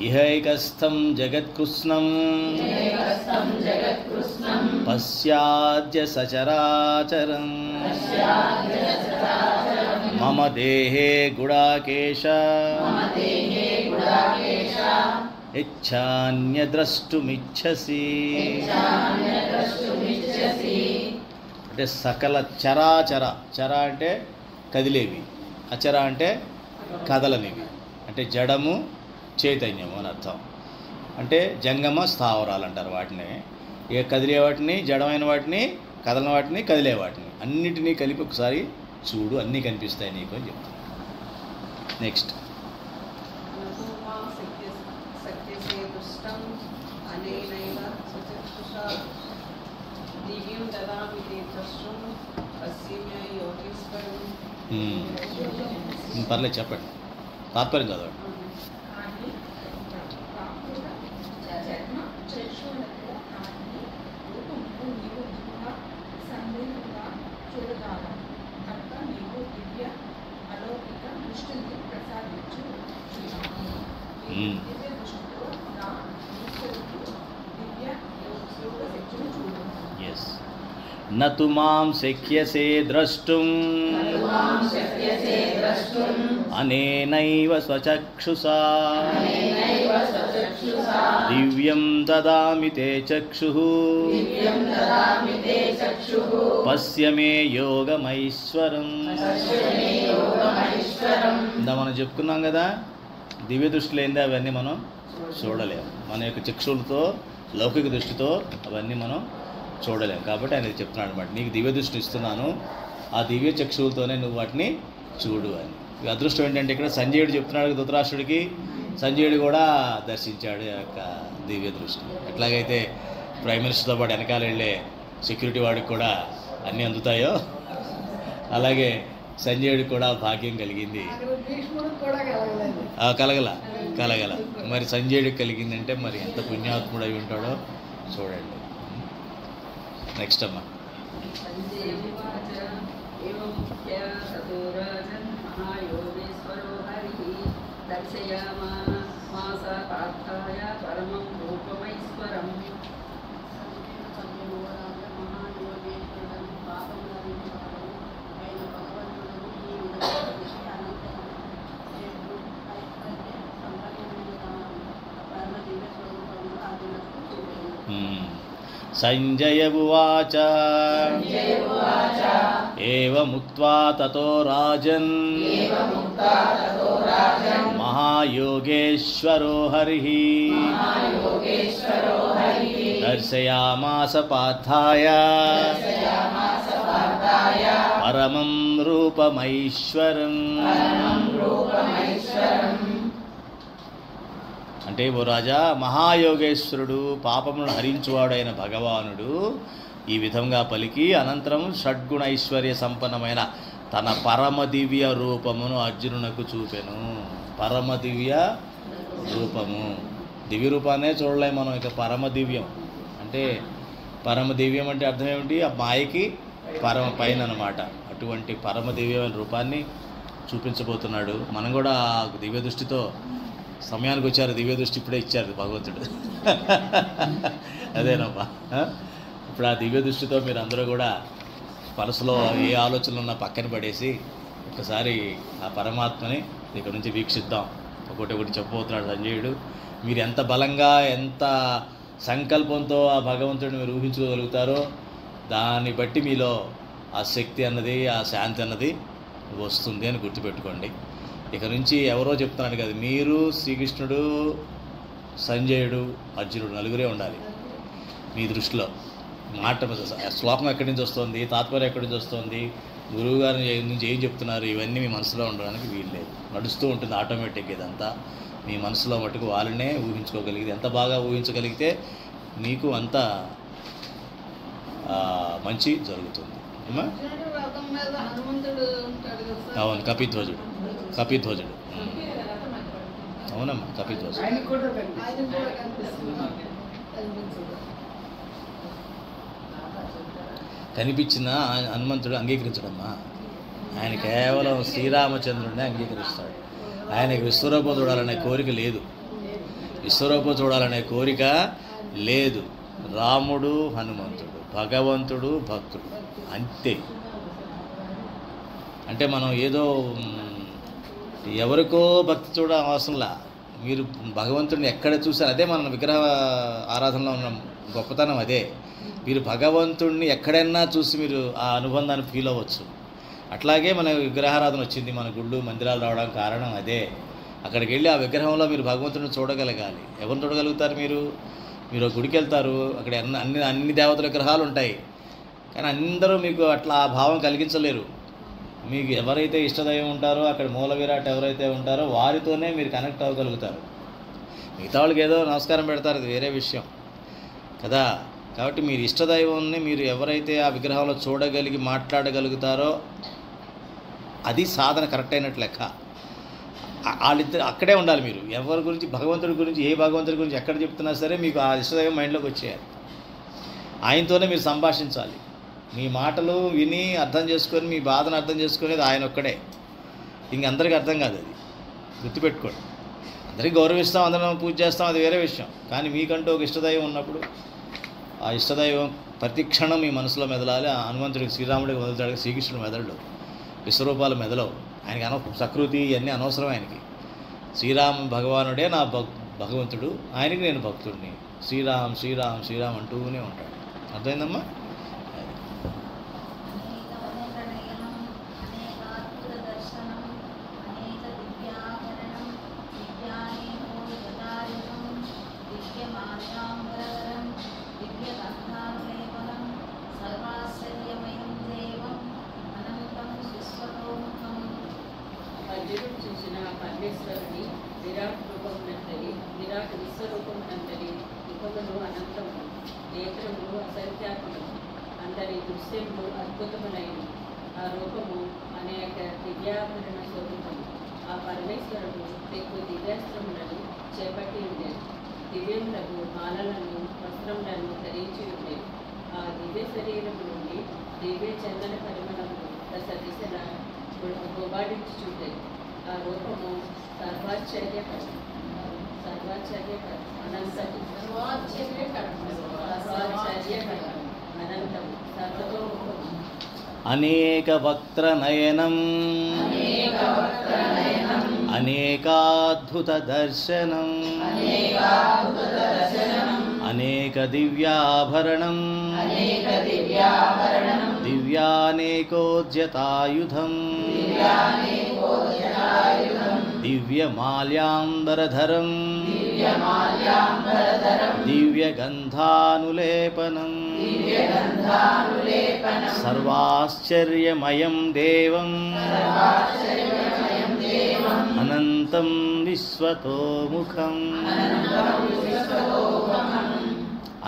ఇహైకస్థం జగత్కృష్ణం పశ్యాద్య సచరాచరం మమ దేహే గుడాకేశ ఇచ్ఛాన్యద్రష్టుమిచ్చసి. అంటే సకల చరాచర, చర అంటే కదిలేవి, అచర అంటే కదలనివి, అంటే జడము చైతన్యము అని అర్థం. అంటే జంగమ స్థావరాలు అంటారు వాటిని. ఏ కదిలే వాటిని, జడమైన వాటిని, కదలని వాటిని, కదిలే వాటిని అన్నిటినీ కలిపి ఒకసారి చూడు, అన్నీ కనిపిస్తాయి నీకు అని చెప్తాను. నెక్స్ట్ పర్లేదు చెప్పండి, తాత్పర్యం చదవండి. ఎస్. నతు మాం శక్యసే ద్రష్టుం అనేనైవ స్వచక్షుషా దివ్యం దదామి తే చక్షుః పశ్య మే యోగమైశ్వరం. ఇందా మనం చెప్పుకున్నాం కదా, దివ్య దృష్టిలో ఏంది అవన్నీ మనం చూడలేము. మన యొక్క చక్షులతో, లౌకిక దృష్టితో అవన్నీ మనం చూడలేము. కాబట్టి ఆయన చెప్తున్నాడు అనమాట, నీకు దివ్య దృష్టి ఇస్తున్నాను, ఆ దివ్య చక్షువులతోనే నువ్వు వాటిని చూడు అని. అదృష్టం ఏంటంటే ఇక్కడ సంజయుడు చెప్తున్నాడు ధృతరాష్ట్రుడికి, సంజయుడు కూడా దర్శించాడు ఆ యొక్క దివ్య దృష్టి. ఎట్లాగైతే ప్రైమ్ మినిస్టర్తో పాటు వెనకాల వెళ్ళే సెక్యూరిటీ వాడికి కూడా అన్నీ అందుతాయో, అలాగే సంజయుడికి కూడా భాగ్యం కలిగింది. కలగల మరి సంజయుడికి కలిగిందంటే మరి ఎంత పుణ్యాత్ముడు అయి ఉంటాడో చూడండి. నెక్స్ట్ అమ్మా. సంజయ ఉవాచ ఏవముక్త్వా తతో రాజన్ మహాయోగేశ్వరో హరిః దర్శయామాస పార్థాయ పరమం రూపమైశ్వరం. అంటే ఓ రాజా, మహాయోగేశ్వరుడు, పాపములను హరించువాడైన భగవానుడు ఈ విధంగా పలికి అనంతరం షడ్గుణ ఐశ్వర్య సంపన్నమైన తన పరమ దివ్య రూపమును అర్జునునకు చూపెను. పరమ దివ్య రూపము, దివ్య రూపాన్నే చూడలేము మనం, ఇక పరమ దివ్యం అంటే, పరమ దివ్యం అంటే అర్థం ఏమిటి? ఆ మాయకి పరమ పైన అన్నమాట. అటువంటి పరమ దివ్యమైన రూపాన్ని చూపించబోతున్నాడు. మనం కూడా దివ్య దృష్టితో సమయానికి వచ్చారు, దివ్య దృష్టి ఇప్పుడే ఇచ్చారు భగవంతుడు. అదేనమ్మా. ఇప్పుడు ఆ దివ్య దృష్టితో మీరు అందరూ కూడా మనసులో ఏ ఆలోచనలు ఉన్నా పక్కన పడేసి ఒకసారి ఆ పరమాత్మని ఇక్కడ నుంచి వీక్షిద్దాం. ఒకటి చెప్పబోతున్నాడు సంజయుడు. మీరు ఎంత బలంగా, ఎంత సంకల్పంతో ఆ భగవంతుడిని మీరు ఊహించుకోగలుగుతారో దాన్ని బట్టి మీలో ఆ శక్తి అన్నది, ఆ శాంతి అన్నది వస్తుంది అని గుర్తుపెట్టుకోండి. ఇక నుంచి ఎవరో చెప్తున్నాడు కదా, మీరు, శ్రీకృష్ణుడు, సంజయుడు, అర్జునుడు నలుగురే ఉండాలి మీ దృష్టిలో. మాట శ్లోకం ఎక్కడి నుంచి వస్తుంది, తాత్పర్యం ఎక్కడి నుంచి వస్తుంది, గురువు గారు నుంచి ఏం చెప్తున్నారు, ఇవన్నీ మీ మనసులో ఉండడానికి వీల్లేదు. నడుస్తూ ఉంటుంది ఆటోమేటిక్గా. ఇదంతా మీ మనసులో మటుకు వాళ్ళనే ఊహించుకోగలిగితే, ఎంత బాగా ఊహించగలిగితే మీకు అంత మంచి జరుగుతుంది. అవును, కపిధ్వజుడు. అవునమ్మా, కపిధ్వజుడు. కనిపించిన హనుమంతుడు అంగీకరించడమ్మా. ఆయన కేవలం శ్రీరామచంద్రుడిని అంగీకరిస్తాడు. ఆయనకి విశ్వరూపం చూడాలనే కోరిక లేదు. విశ్వరూపం చూడాలనే కోరిక లేదు. రాముడు హనుమంతుడు, భగవంతుడు భక్తుడు, అంతే. అంటే మనం ఏదో ఎవరికో భక్తి చూడడం అవసరంలా. మీరు భగవంతుడిని ఎక్కడ చూసారు, అదే మన విగ్రహ ఆరాధనలో ఉన్న గొప్పతనం అదే. మీరు భగవంతుడిని ఎక్కడైనా చూసి మీరు ఆ అనుబంధాన్ని ఫీల్ అవ్వచ్చు. అట్లాగే మన విగ్రహారాధన వచ్చింది, మన గుళ్ళు మందిరాలు రావడానికి కారణం అదే. అక్కడికి వెళ్ళి ఆ విగ్రహంలో మీరు భగవంతుడిని చూడగలగాలి. ఎవరిని చూడగలుగుతారు? మీరు గుడికి వెళ్తారు, అక్కడ అన్ని దేవతల విగ్రహాలు ఉంటాయి, కానీ అందరూ మీకు అట్లా ఆ భావం కలిగించలేరు. మీకు ఎవరైతే ఇష్టదైవం ఉంటారో, అక్కడ మూల విరాట్ ఎవరైతే ఉంటారో వారితోనే మీరు కనెక్ట్ అవ్వగలుగుతారు. మిగతా వాళ్ళకి ఏదో నమస్కారం పెడతారు, అది వేరే విషయం కదా. కాబట్టి మీరు ఇష్టదైవాన్ని మీరు ఎవరైతే ఆ విగ్రహంలో చూడగలిగి మాట్లాడగలుగుతారో అది సాధన కరెక్ట్ అయినట్లు లెక్క. వాళ్ళిద్దరు అక్కడే ఉండాలి. మీరు ఎవరి గురించి, భగవంతుడి గురించి, ఏ భగవంతుడి గురించి ఎక్కడ చెప్తున్నా సరే మీకు ఆ ఇష్టదైవం మైండ్లోకి వచ్చేయాలి. ఆయనతోనే మీరు సంభాషించాలి. మీ మాటలు విని అర్థం చేసుకొని, మీ బాధను అర్థం చేసుకునేది ఆయన ఒక్కడే, ఇంకందరికీ అర్థం కాదు. అది గుర్తుపెట్టుకోండి. అందరికీ గౌరవిస్తాం, అందరం పూజ చేస్తాం, అది వేరే విషయం. కానీ మీకంటూ ఒక ఇష్టదైవం ఉన్నప్పుడు ఆ ఇష్టదైవం ప్రతి క్షణం మీ మనసులో మెదలాలి. ఆ హనుమంతుడికి, శ్రీరాముడికి మెదలుతాడు, శ్రీకృష్ణుడు మెదడు, విశ్వరూపాలు మెదలవు. ఆయనకి సకృతి ఇవన్నీ అనవసరం. ఆయనకి శ్రీరామ భగవానుడే నా భగవంతుడు, ఆయనకి నేను భక్తుడిని, శ్రీరామ్ శ్రీరామ్ శ్రీరామ్ అంటూనే ఉంటాడు. అర్థమైందమ్మా? అర్జునుడు చూసిన పరమేశ్వరుని విరాట్ రూపమునంతరి, విరాట్ విశ్వరూపమునంతరి, ముఖములు అనంతము, నేత్రములు అసంఖ్యాకులు, అందరి దృశ్యములు అద్భుతములైన ఆ రూపము అనేక దివ్యాభరణ స్వరూపము. ఆ పరమేశ్వరుడు ఎక్కువ దివ్యాస్త్రములను చేపట్టి ఉండేది. దివ్యములకు మాలలను, వస్త్రములను ధరించి ఉండేది. ఆ దివ్య శరీరము నుండి దివ్య చందన పరిమళములు దశ దిశల గోబాడించుచుండేది. ఆ రూపము సర్వాశ్చర్యకరం, అనంతము, సర్వతోముఖము, అనేక వక్త్ర నయనం, అనేకాద్భుత దర్శనం, అనేక దివ్యాభరణం, దివ్యానేకోద్యతాయుధం, దివ్యమాల్యాంబరధరం, దివ్యగంధానులేపనం, సర్వాశ్చర్యమయం దేవం అనంతం విశ్వతోముఖం.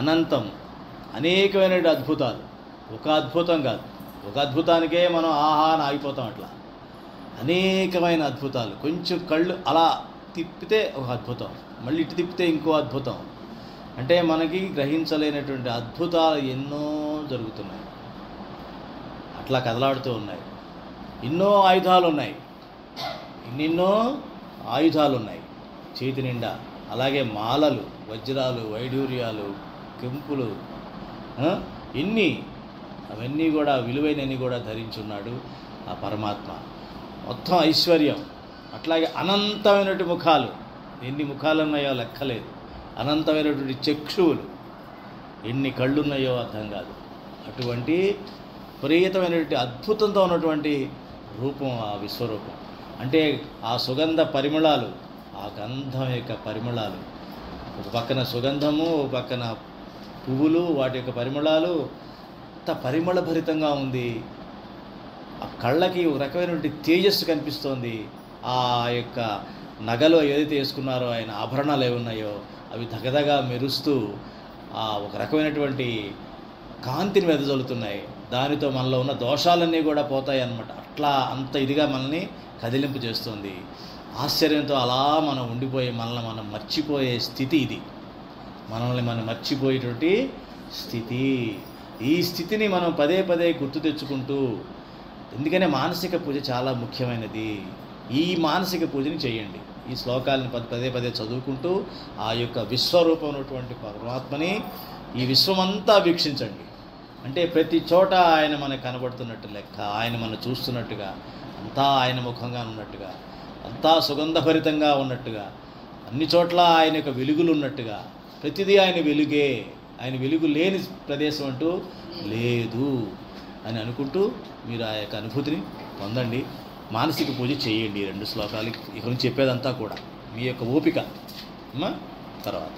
అనంతం, అనేకమైన అద్భుతాలు. ఒక అద్భుతం కాదు, ఒక అద్భుతానికే మనం ఆహా అని ఆగిపోతాం. అట్లా అనేకమైన అద్భుతాలు. కొంచెం కళ్ళు అలా తిప్పితే ఒక అద్భుతం, మళ్ళీ ఇటు తిప్పితే ఇంకో అద్భుతం. అంటే మనకి గ్రహించలేనటువంటి అద్భుతాలు ఎన్నో జరుగుతున్నాయి, అట్లా కదలాడుతూ ఉన్నాయి. ఎన్నో ఆయుధాలు ఉన్నాయి, ఎన్నెన్నో ఆయుధాలు ఉన్నాయి చేతి నిండా. అలాగే మాలలు, వజ్రాలు, వైఢూర్యాలు, కెంపులు, అవన్నీ కూడా విలువైనవి కూడా ధరించున్నాడు ఆ పరమాత్మ. మొత్తం ఐశ్వర్యం. అట్లాగే అనంతమైనటువంటి ముఖాలు, ఎన్ని ముఖాలు ఉన్నాయో లెక్కలేదు. అనంతమైనటువంటి చక్షువులు, ఎన్ని కళ్ళు ఉన్నాయో అర్థం కాదు. అటువంటి విపరీతమైనటువంటి అద్భుతంతో ఉన్నటువంటి రూపం ఆ విశ్వరూపం. అంటే ఆ సుగంధ పరిమళాలు, ఆ గంధం యొక్క పరిమళాలు, ఒక పక్కన సుగంధము, ఒక పక్కన పువ్వులు, వాటి యొక్క పరిమళాలు అంత పరిమళభరితంగా ఉంది. ఆ కళ్ళకి ఒక రకమైనటువంటి తేజస్సు కనిపిస్తోంది. ఆ యొక్క నగలు ఏదైతే వేసుకున్నారో ఆయన ఆభరణాలు ఏవి ఉన్నాయో అవి దగదగా మెరుస్తూ ఒక రకమైనటువంటి కాంతిని వెదజల్లుతున్నాయి. దానితో మనలో ఉన్న దోషాలన్నీ కూడా పోతాయి అన్నమాట. అట్లా అంత ఇదిగా మనల్ని కదిలింపు చేస్తుంది. ఆశ్చర్యంతో అలా మనం ఉండిపోయి మనల్ని మనం మర్చిపోయే స్థితి ఇది. మనల్ని మనం మర్చిపోయేటువంటి స్థితి. ఈ స్థితిని మనం పదే పదే గుర్తు తెచ్చుకుంటూ, ఎందుకనే మానసిక పూజ చాలా ముఖ్యమైనది. ఈ మానసిక పూజని చేయండి. ఈ శ్లోకాలను పదే పదే చదువుకుంటూ ఆ యొక్క విశ్వరూపం ఉన్నటువంటి పరమాత్మని ఈ విశ్వమంతా వీక్షించండి. అంటే ప్రతి చోట ఆయన మనకు కనబడుతున్నట్టు లెక్క, ఆయన మనం చూస్తున్నట్టుగా, అంతా ఆయన ముఖంగా ఉన్నట్టుగా, అంతా సుగంధభరితంగా ఉన్నట్టుగా, అన్ని చోట్ల ఆయన యొక్క వెలుగులు ఉన్నట్టుగా, ప్రతిదీ ఆయన వెలుగే, ఆయన వెలుగు లేని ప్రదేశం అంటూ లేదు అని అనుకుంటూ మీరు ఆ యొక్క అనుభూతిని పొందండి. మానసిక పూజ చేయండి. 2 శ్లోకాలు ఇక నుంచి చెప్పేదంతా కూడా మీ యొక్క ఓపిక. అమ్మా తర్వాత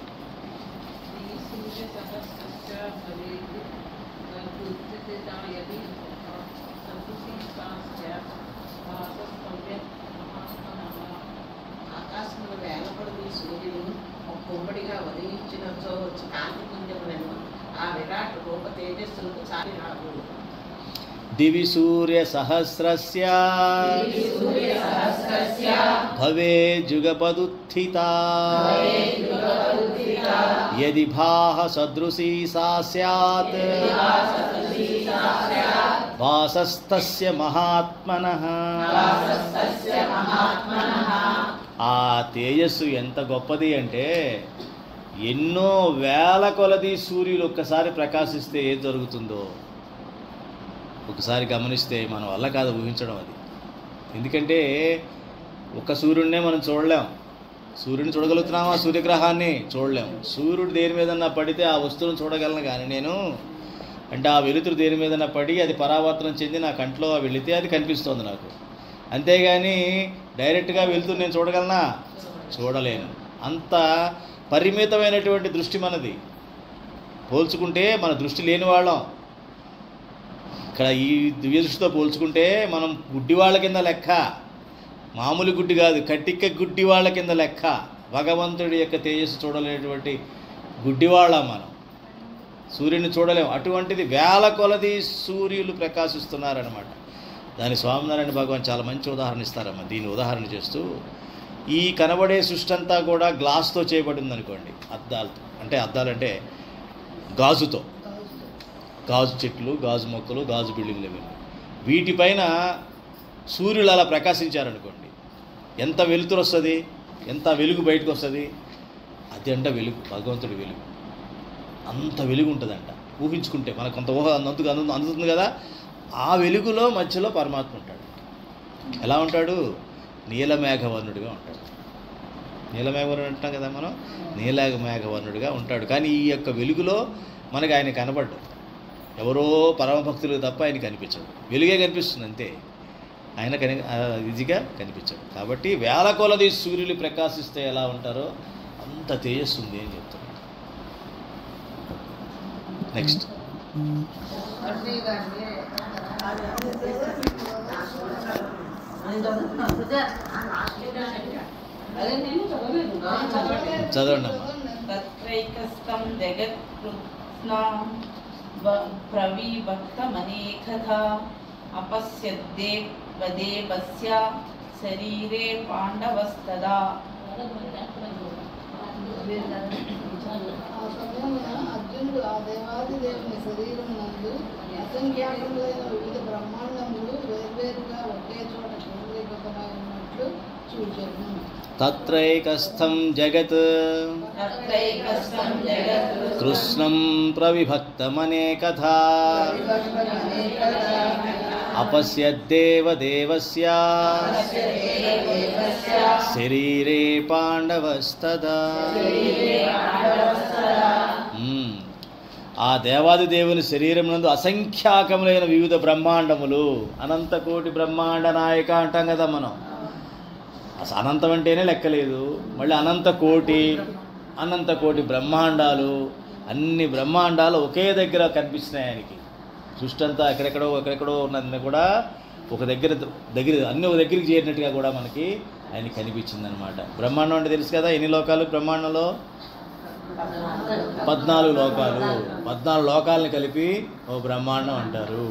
ఆకాశంలో వేలపడి సూర్యుడు ఒక కుమ్మడిగా ఉదయించినచో వచ్చి కాంతి పుంజములను ఆ విరాట్ రూప తేజస్సులకు చాలి రాదు. దివి సూర్య సహస్రస్య భవే జుగపదుత్థితా యది భాహ సదృశీ సా స్యాత్ వాసస్తస్య మహాత్మనః. ఆ తేజస్సు ఎంత గొప్పది అంటే ఎన్నో వేల కొలది సూర్యులు ఒక్కసారి ప్రకాశిస్తే ఏం జరుగుతుందో ఒకసారి గమనిస్తే మన వల్ల కాదు ఊహించడం అది. ఎందుకంటే ఒక సూర్యుడినే మనం చూడలేం. సూర్యుడిని చూడగలుగుతున్నామా? సూర్యగ్రహాన్ని చూడలేం. సూర్యుడు దేని మీదన్నా పడితే ఆ వస్తువును చూడగలను కానీ నేను అంటే ఆ వెలుతురు దేని మీదన్నా పడి అది పరావర్తనం చెంది నా కంట్లో వెళితే అది కనిపిస్తుంది నాకు. అంతేగాని డైరెక్ట్గా వెలుతురు నేను చూడగలనా? చూడలేను. అంత పరిమితమైనటువంటి దృష్టి మనది. పోల్చుకుంటే మన దృష్టి లేని వాళ్ళం. ఇక్కడ ఈ దివ్య దృష్టితో పోల్చుకుంటే మనం గుడ్డి వాళ్ళ కింద లెక్క. మామూలు గుడ్డి కాదు, కట్టిక్క గుడ్డి వాళ్ళ కింద లెక్క. భగవంతుడి యొక్క తేజస్సు చూడలేనటువంటి గుడ్డివాళ్ళం మనం. సూర్యుని చూడలేము. అటువంటిది వేల కొలది సూర్యులు ప్రకాశిస్తున్నారనమాట. దాని స్వామినారాయణ భగవాన్ చాలా మంచి ఉదాహరణ ఇస్తారమ్మా. దీన్ని ఉదాహరణ చేస్తూ ఈ కనబడే సృష్టి అంతా కూడా గ్లాస్తో చేయబడింది అనుకోండి, అద్దాలతో. అంటే అద్దాలంటే గాజుతో, గాజు చెట్లు, గాజు మొక్కలు, గాజు బిల్డింగ్లు ఇవన్నీ. వీటిపైన సూర్యులు అలా ప్రకాశించారనుకోండి, ఎంత వెలుతురు వస్తుంది, ఎంత వెలుగు బయటకు వస్తుంది. అది అంట వెలుగు, భగవంతుడి వెలుగు. అంత వెలుగు ఉంటుందంట. ఊహించుకుంటే మనకు కొంత ఊహ అందుతుంది కదా. ఆ వెలుగులో మధ్యలో పరమాత్మ ఉంటాడు. ఎలా ఉంటాడు? నీలమేఘవర్ణుడిగా ఉంటాడు. నీలమేఘవర్ణుడు అంటాం కదా మనం. నీలమేఘవర్ణుడిగా ఉంటాడు. కానీ ఈ యొక్క వెలుగులో మనకి ఆయన కనపడ్డు. ఎవరో పరమభక్తులకు తప్ప ఆయన కనిపించడు. వెలుగే కనిపిస్తుంది అంతే. ఆయన ఈజీగా కనిపించడు. కాబట్టి వేల కొలది సూర్యులు ప్రకాశిస్తే ఎలా ఉంటారో అంత తేజస్సు ఉంది అని చెప్తున్నాడు. నెక్స్ట్ చదవండి అమ్మా. తత్రైకస్థం జగత్కృత్స్నాం ప్రవిభక్తమనేకధా అపశ్యద్దేవదేవస్య శరీరే పాండవస్తదా. అర్జునుడు ఆ దేవాది దేవుని శరీరం నందు అసంఖ్యాకములైన వివిధ బ్రహ్మాండములు వేర్వేరుగా ఒకే చోట కేంద్రీకృతమై ఉన్నట్లు చూచెను. తత్రైకస్థం జగత్ కృష్ణం ప్రవిభక్తమనేకథా అపశ్యద్దేవదేవస్య శరీరే పాండవస్తదా. ఆ దేవాది దేవుని శరీరం నందు అసంఖ్యాకములైన వివిధ బ్రహ్మాండములు. అనంతకోటి బ్రహ్మాండ నాయక అంటాం కదా మనం. అసలు అనంతం అంటేనే లెక్కలేదు. మళ్ళీ అనంతకోటి బ్రహ్మాండాలు, అన్ని బ్రహ్మాండాలు ఒకే దగ్గర కనిపిస్తున్నాయి ఆయనకి. సృష్టి అంతా ఎక్కడెక్కడో ఉన్నది కూడా ఒక దగ్గర అన్ని ఒక దగ్గరికి చేరినట్టుగా కూడా మనకి ఆయన కనిపించిందనమాట. బ్రహ్మాండం అంటే తెలుసు కదా. ఎన్ని లోకాలు బ్రహ్మాండంలో? 14 లోకాలు. 14 లోకాలని కలిపి ఓ బ్రహ్మాండం అంటారు.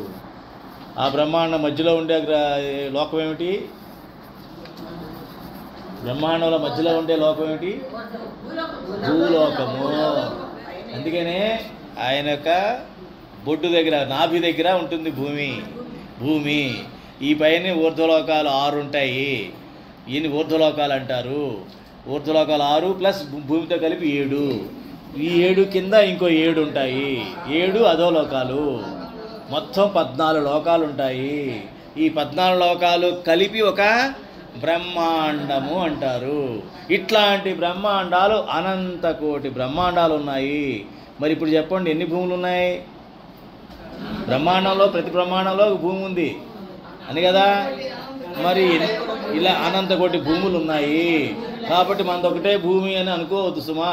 ఆ బ్రహ్మాండం మధ్యలో ఉండే లోకం ఏమిటి? బ్రహ్మాండంలో మధ్యలో ఉండే లోకం ఏమిటి? భూలోకము. అందుకనే ఆయన యొక్క బొడ్డు దగ్గర, నాభి దగ్గర ఉంటుంది భూమి. ఈ పైన ఊర్ధ్వలోకాలు 6 ఉంటాయి. ఈయన ఊర్ధ్వలోకాలు అంటారు. ఊర్ధ్వలోకాలు 6 ప్లస్ భూమితో కలిపి 7. ఈ 7 కింద ఇంకో 7 ఉంటాయి. 7 అధోలోకాలు. మొత్తం 14 లోకాలు ఉంటాయి. ఈ 14 లోకాలు కలిపి ఒక బ్రహ్మాండము అంటారు. ఇట్లాంటి బ్రహ్మాండాలు అనంత కోటి బ్రహ్మాండాలు ఉన్నాయి. మరి ఇప్పుడు చెప్పండి, ఎన్ని భూములు ఉన్నాయి? బ్రహ్మాండంలో ప్రతి బ్రహ్మాండంలో ఒక భూమి ఉంది అని కదా. మరి ఇలా అనంత కోటి భూములు ఉన్నాయి. కాబట్టి మనది ఒకటే భూమి అని అనుకోవద్దు సుమా.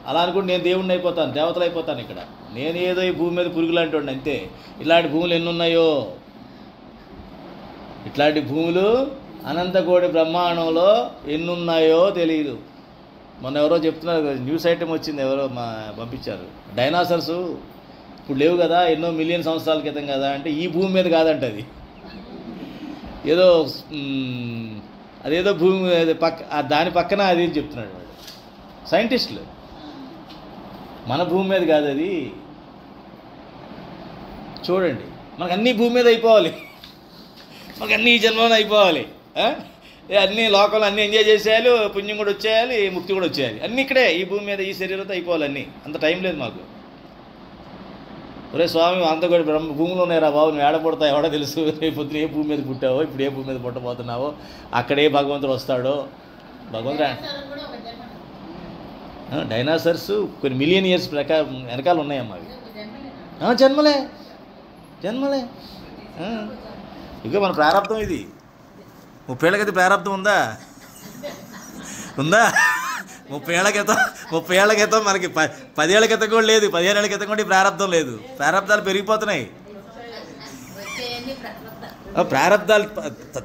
అలా అనుకుంటే నేను దేవుణ్ణి అయిపోతాను, దేవతలు అయిపోతాను. ఇక్కడ నేను ఏదో ఈ భూమి మీద పురుగులు అంటుండే అంతే. ఇలాంటి భూములు ఎన్ని ఉన్నాయో, ఇట్లాంటి భూములు అనంతకోటి బ్రహ్మాండంలో ఎన్ని ఉన్నాయో తెలియదు. మొన్న ఎవరో చెప్తున్నారు, న్యూస్ ఐటమ్ వచ్చింది, ఎవరో పంపించారు. డైనాసర్స్ ఇప్పుడు లేవు కదా, ఎన్నో మిలియన్ సంవత్సరాల క్రితం కదా అంటే ఈ భూమి మీద కాదంట. అది ఏదో అదేదో భూమి దాని పక్కన అది అని చెప్తున్నాడు వాడు సైంటిస్టులు. మన భూమి మీద కాదు అది. చూడండి, మనకు అన్నీ భూమి మీద అయిపోవాలి, మనకు అన్నీ ఈ జన్మలో అయిపోవాలి. అన్నీ లోకంలో అన్నీ ఎంజాయ్ చేసేయాలి, పుణ్యం కూడా వచ్చేయాలి, ముక్తి కూడా వచ్చేయాలి. అన్నీ ఇక్కడే ఈ భూమి మీద ఈ శరీరంతో అయిపోవాలి. అన్నీ అంత టైం లేదు మాకు. ఒరే స్వామి, అంత కూడా భూములు ఉన్నాయిరా బాబు, నువ్వు ఏడపడతావు ఎవడో తెలుసు. రేపు పొద్దున ఏ భూమి మీద పుట్టావో, ఇప్పుడు ఏ భూమి మీద పుట్టబోతున్నావో, అక్కడే భగవంతుడు వస్తాడో. భగవంతుడు డైనాసర్స్ కొన్ని మిలియన్ ఇయర్స్ వెనకాల ఉన్నాయమ్మా అవి. జన్మలే జన్మలే. ఇక మన ప్రారంభం ఇది. 30 ఏళ్ళ క్రితం ప్రారంభం ఉందా? 30 ఏళ్ల క్రితం మనకి 10 ఏళ్ల క్రితం కూడా లేదు, 15 ఏళ్ల క్రితం కూడా ప్రారంభం లేదు. ప్రారంభాలు పెరిగిపోతున్నాయి. ప్రారంభాలు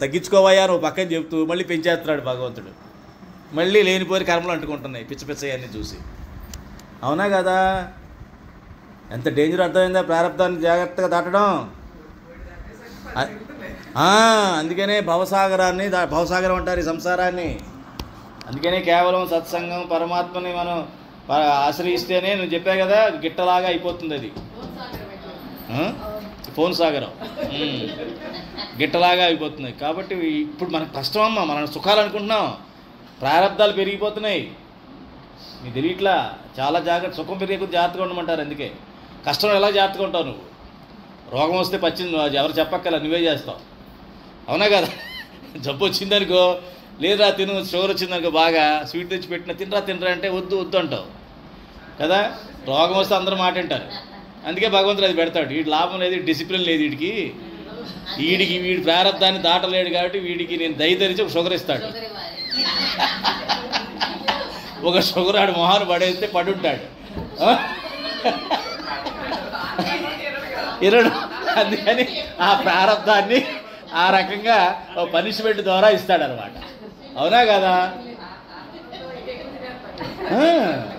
తగ్గించుకోవయ్యా నువ్వు పక్కన చెప్తూ మళ్ళీ పెంచేస్తున్నాడు భగవంతుడు. మళ్ళీ లేనిపోయి కర్మలు అంటుకుంటున్నాయి పిచ్చ పిచ్చయన్నీ చూసి. అవునా కదా? ఎంత డేంజర్ అర్థమైందా ప్రారంభాన్ని జాగ్రత్తగా దాటడం. అందుకనే భవసాగరం అంటారు ఈ సంసారాన్ని. అందుకనే కేవలం సత్సంగం పరమాత్మని మనం ఆశ్రయిస్తేనే, నువ్వు చెప్పా కదా, గిట్టలాగా అయిపోతుంది అది. ఫోన్ సాగరం గిట్టలాగా అయిపోతుంది. కాబట్టి ఇప్పుడు మనకు కష్టం అమ్మా, మనం సుఖాలు అనుకుంటున్నాం, ప్రారంధాలు పెరిగిపోతున్నాయి. నీకు తెలియట్లా. చాలా జాగ్రత్త, సుఖం పెరిగే కొద్ది జాగ్రత్తగా ఉండమంటారు. అందుకే కష్టం ఎలా జాగ్రత్తగా ఉంటావు నువ్వు. రోగం వస్తే పచ్చింది ఎవరు చెప్పక్కల, నువ్వే చేస్తావు. అవునా కదా? జబ్బు వచ్చిందనుకో, లేదురా తిను, షుగర్ వచ్చిందనుకో, బాగా స్వీట్ తెచ్చి పెట్టిన తినరా అంటే వద్దు అంటావు కదా. రోగం వస్తే అందరూ మాట వింటారు. అందుకే భగవంతుడు అది పెడతాడు. వీడి లాభం లేదు, డిసిప్లిన్ లేదు వీడి ప్రారంధాన్ని దాటలేడు. కాబట్టి వీడికి నేను దయతరిచి ఒక షుగర్ ఇస్తాడు. ఒక షుగర్ ఆడు మొహాన్ని పడేస్తే పడుంటాడు. అందుకని ఆ ప్రారంధాన్ని ఆ రకంగా పనిష్మెంట్ ద్వారా ఇస్తాడనమాట. అవునా కదా?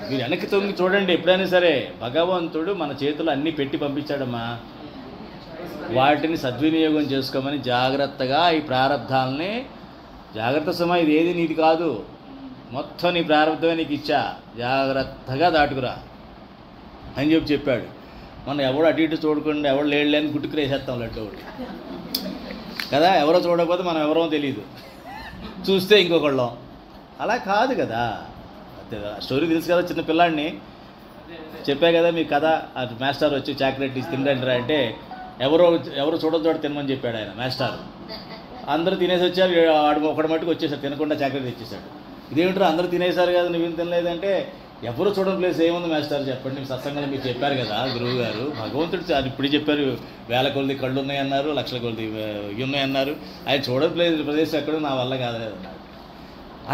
మీరు వెనక్కి తొంగి చూడండి ఎప్పుడైనా సరే, భగవంతుడు మన చేతులు అన్నీ పెట్టి పంపించాడమ్మా. వాటిని సద్వినియోగం చేసుకోమని జాగ్రత్తగా ఈ ప్రారంధాలని జాగ్రత్త సమయం, ఇది ఏది నీది కాదు, మొత్తం నీ ప్రారంభమే నీకు ఇచ్చా, జాగ్రత్తగా దాటుకురా అని చెప్పాడు. మనం ఎవడు అటు ఇటు చూడకుండా ఎవడు లేని గుట్టుకురేసేస్తాం లడ్డు ఒకటి కదా. ఎవరో చూడకపోతే మనం ఎవరో తెలియదు, చూస్తే ఇంకొకళ్ళం. అలా కాదు కదా. స్టోరీ తెలుసు కదా, చిన్న పిల్లాడిని చెప్పా కదా మీ కథ. మాస్టర్ వచ్చి చాక్లెట్ ఇచ్చి తినరండి అంటే ఎవరు చూడ తినమని చెప్పాడు ఆయన మాస్టర్. అందరూ తినేసి వచ్చారు, వాడు ఒకటి మట్టుకు వచ్చేసాడు, తినకుండా చాక్లెట్ తెచ్చేసాడు. ఇదేమిటో అందరూ తినేశారు కదా, నువ్వేం తినలేదంటే, ఎవరు చూడడం ప్లేస్ ఏముంది మాస్టర్ చెప్పండి, సత్సంగంలో మీరు చెప్పారు కదా గురువు గారు, భగవంతుడు అది ఇప్పుడు చెప్పారు, 1000 కొలది కళ్ళు ఉన్నాయన్నారు, 1,00,000 కొలది ఇవి ఉన్నాయన్నారు, ఆయన చూడడం ప్రదేశం ఎక్కడో నా వల్ల కాదలేదు అన్నాడు.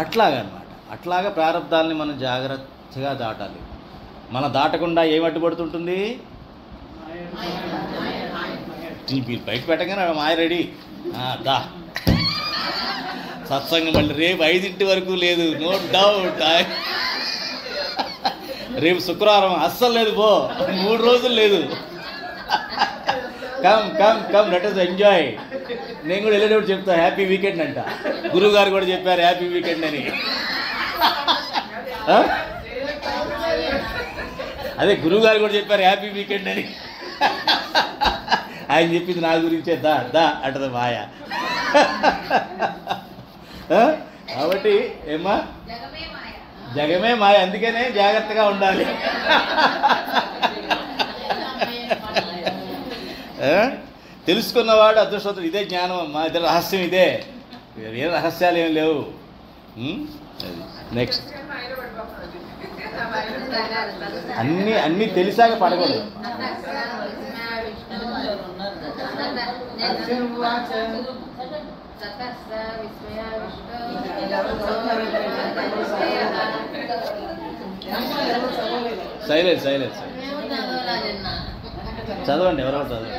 అట్లాగనమాట. అట్లాగా ప్రారంధాలని మనం జాగ్రత్తగా దాటాలి. మనం దాటకుండా ఏం అడ్డుపడుతుంటుంది? మీరు బయట పెట్టగానే మాయ రెడీ దా సత్సంగం మళ్ళీ రేపు 5 వరకు లేదు, నో డౌట్. రేపు శుక్రవారం అస్సలు లేదు, 3 రోజులు లేదు. Come let us enjoy. నేను కూడా వెళ్ళేటప్పుడు చెప్తా హ్యాపీ వీకెండ్ అంట. గురువు గారు కూడా చెప్పారు హ్యాపీ వీకెండ్ అని. అదే గురువు గారు కూడా చెప్పారు హ్యాపీ వీకెండ్ అని. ఆయన చెప్పింది నా గురించే, దా అంటది మాయ. కాబట్టి ఏమ్మా, జగమే మాయ, అందుకనే జాగ్రత్తగా ఉండాలి. తెలుసుకున్నవాడు అదృష్టవంతుడు. ఇదే జ్ఞానం అమ్మా, ఇదే రహస్యం, ఇదే, ఏ రహస్యాలు ఏం లేవు. నెక్స్ట్ అన్నీ తెలిసాక పడకూడదు. సైలెన్స్ సైలెన్స్ చదవండి, ఎవరో చదవండి.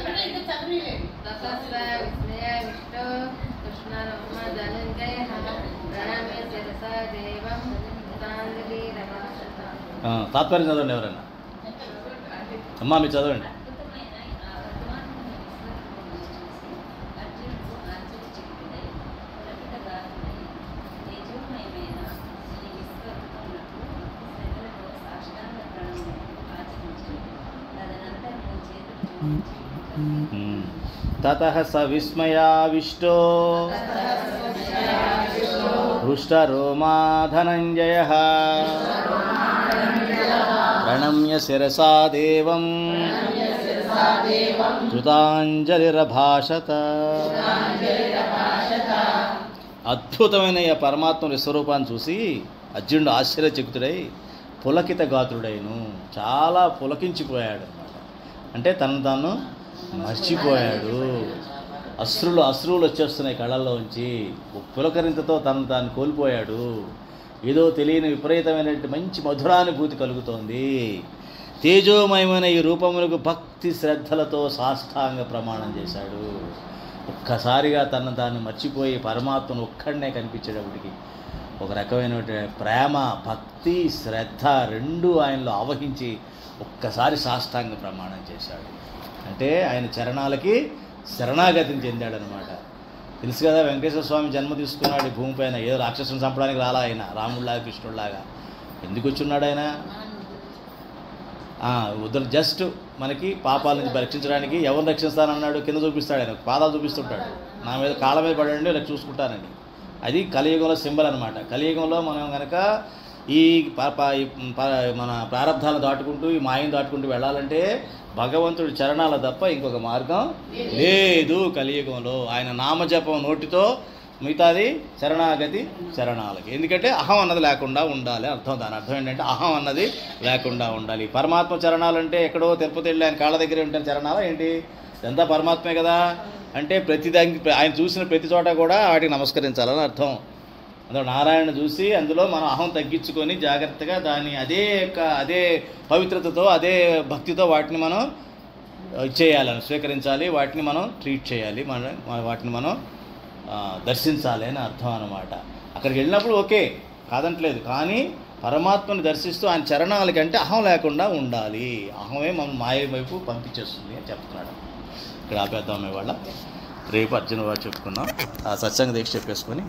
తాత్పర్యం చదవండి ఎవరైనా. అమ్మా మీరు చదవండి. తతః స విస్మయావిష్టో హృష్టరోమా ధనంజయః ప్రణమ్య శిరసా దేవం కృతాంజలిరభాషత. అద్భుతమైన ఈ పరమాత్మ విశ్వరూపాన్ని చూసి అర్జునుడు ఆశ్చర్యచకితుడై పులకిత గాత్రుడైను, చాలా పులకించిపోయాడు అన్నమాట. అంటే తను తాను మర్చిపోయాడు. అశ్రువులు వచ్చేస్తున్నాయి కళ్ళల్లోంచి. పులకరింతతో తను తాను కోల్పోయాడు. ఏదో తెలియని విపరీతమైనటువంటి మంచి మధురానుభూతి కలుగుతోంది. తేజోమయమైన ఈ రూపములకు భక్తి శ్రద్ధలతో సాష్టాంగ ప్రమాణం చేశాడు. ఒక్కసారిగా తను తాను మర్చిపోయి పరమాత్మను ఒక్కడనే కనిపించేటప్పటికి ఒక రకమైనటువంటి ప్రేమ, భక్తి, శ్రద్ధ రెండూ ఆయనలో ఆవహించి ఒక్కసారి సాష్టాంగ ప్రమాణం చేశాడు. అంటే ఆయన చరణాలకి శరణాగతిని చెందాడనమాట. తెలుసు కదా, వెంకటేశ్వర స్వామి జన్మ తీసుకున్నాడు ఈ భూమిపైన. ఏదో రాక్షసుని చంపడానికి రాలా ఆయన, రాముడిలాగా కృష్ణుడిలాగా. ఎందుకు వచ్చున్నాడు ఆయన? జస్ట్ మనకి పాపాల నుంచి రక్షించడానికి. ఎవరిని రక్షిస్తానన్నాడు? కింద చూపిస్తాడు ఆయన, పాదాలు చూపిస్తుంటాడు. నా మీద కాళ్ళ మీద పడండి, ఇలా చూసుకుంటానని. అది కలియుగంలో సింబల్ అనమాట. కలియుగంలో మనం కనుక ఈ మన ప్రారంధాలను దాటుకుంటూ, ఈ మాయను దాటుకుంటూ వెళ్ళాలంటే భగవంతుడి చరణాల తప్ప ఇంకొక మార్గం లేదు కలియుగంలో. ఆయన నామజపం నోటితో, మిగతాది శరణాగతి శరణాలకి. ఎందుకంటే అహం అన్నది లేకుండా ఉండాలి అర్థం. దాని అర్థం ఏంటంటే అహం అన్నది లేకుండా ఉండాలి. పరమాత్మ చరణాలంటే ఎక్కడో తిరుపతి వెళ్ళి ఆయన కాళ్ళ దగ్గర ఉంటాను చరణాలు ఏంటి? ఇదంతా పరమాత్మే కదా. అంటే ప్రతిదానికి ఆయన చూసిన ప్రతి చోట కూడా వాటికి నమస్కరించాలని అర్థం. అందులో నారాయణ చూసి అందులో మనం అహం తగ్గించుకొని జాగ్రత్తగా దాన్ని అదే పవిత్రతతో, అదే భక్తితో వాటిని మనం ఇచ్చేయాలని, స్వీకరించాలి. వాటిని మనం ట్రీట్ చేయాలి, వాటిని మనం దర్శించాలి అని అర్థం అన్నమాట. అక్కడికి వెళ్ళినప్పుడు ఓకే, కాదంటలేదు. కానీ పరమాత్మని దర్శిస్తూ ఆయన చరణాలకి అంటే అహం లేకుండా ఉండాలి. అహమే మనం మాయ వైపు పంపించేస్తుంది అని చెప్తున్నాడు. ఇక్కడ ఆపేద్దాం ఇవాళ. రేపు అర్జున వారు చెప్పుకున్నాం. ఆ సత్సంగ దీక్ష చెప్పేసుకొని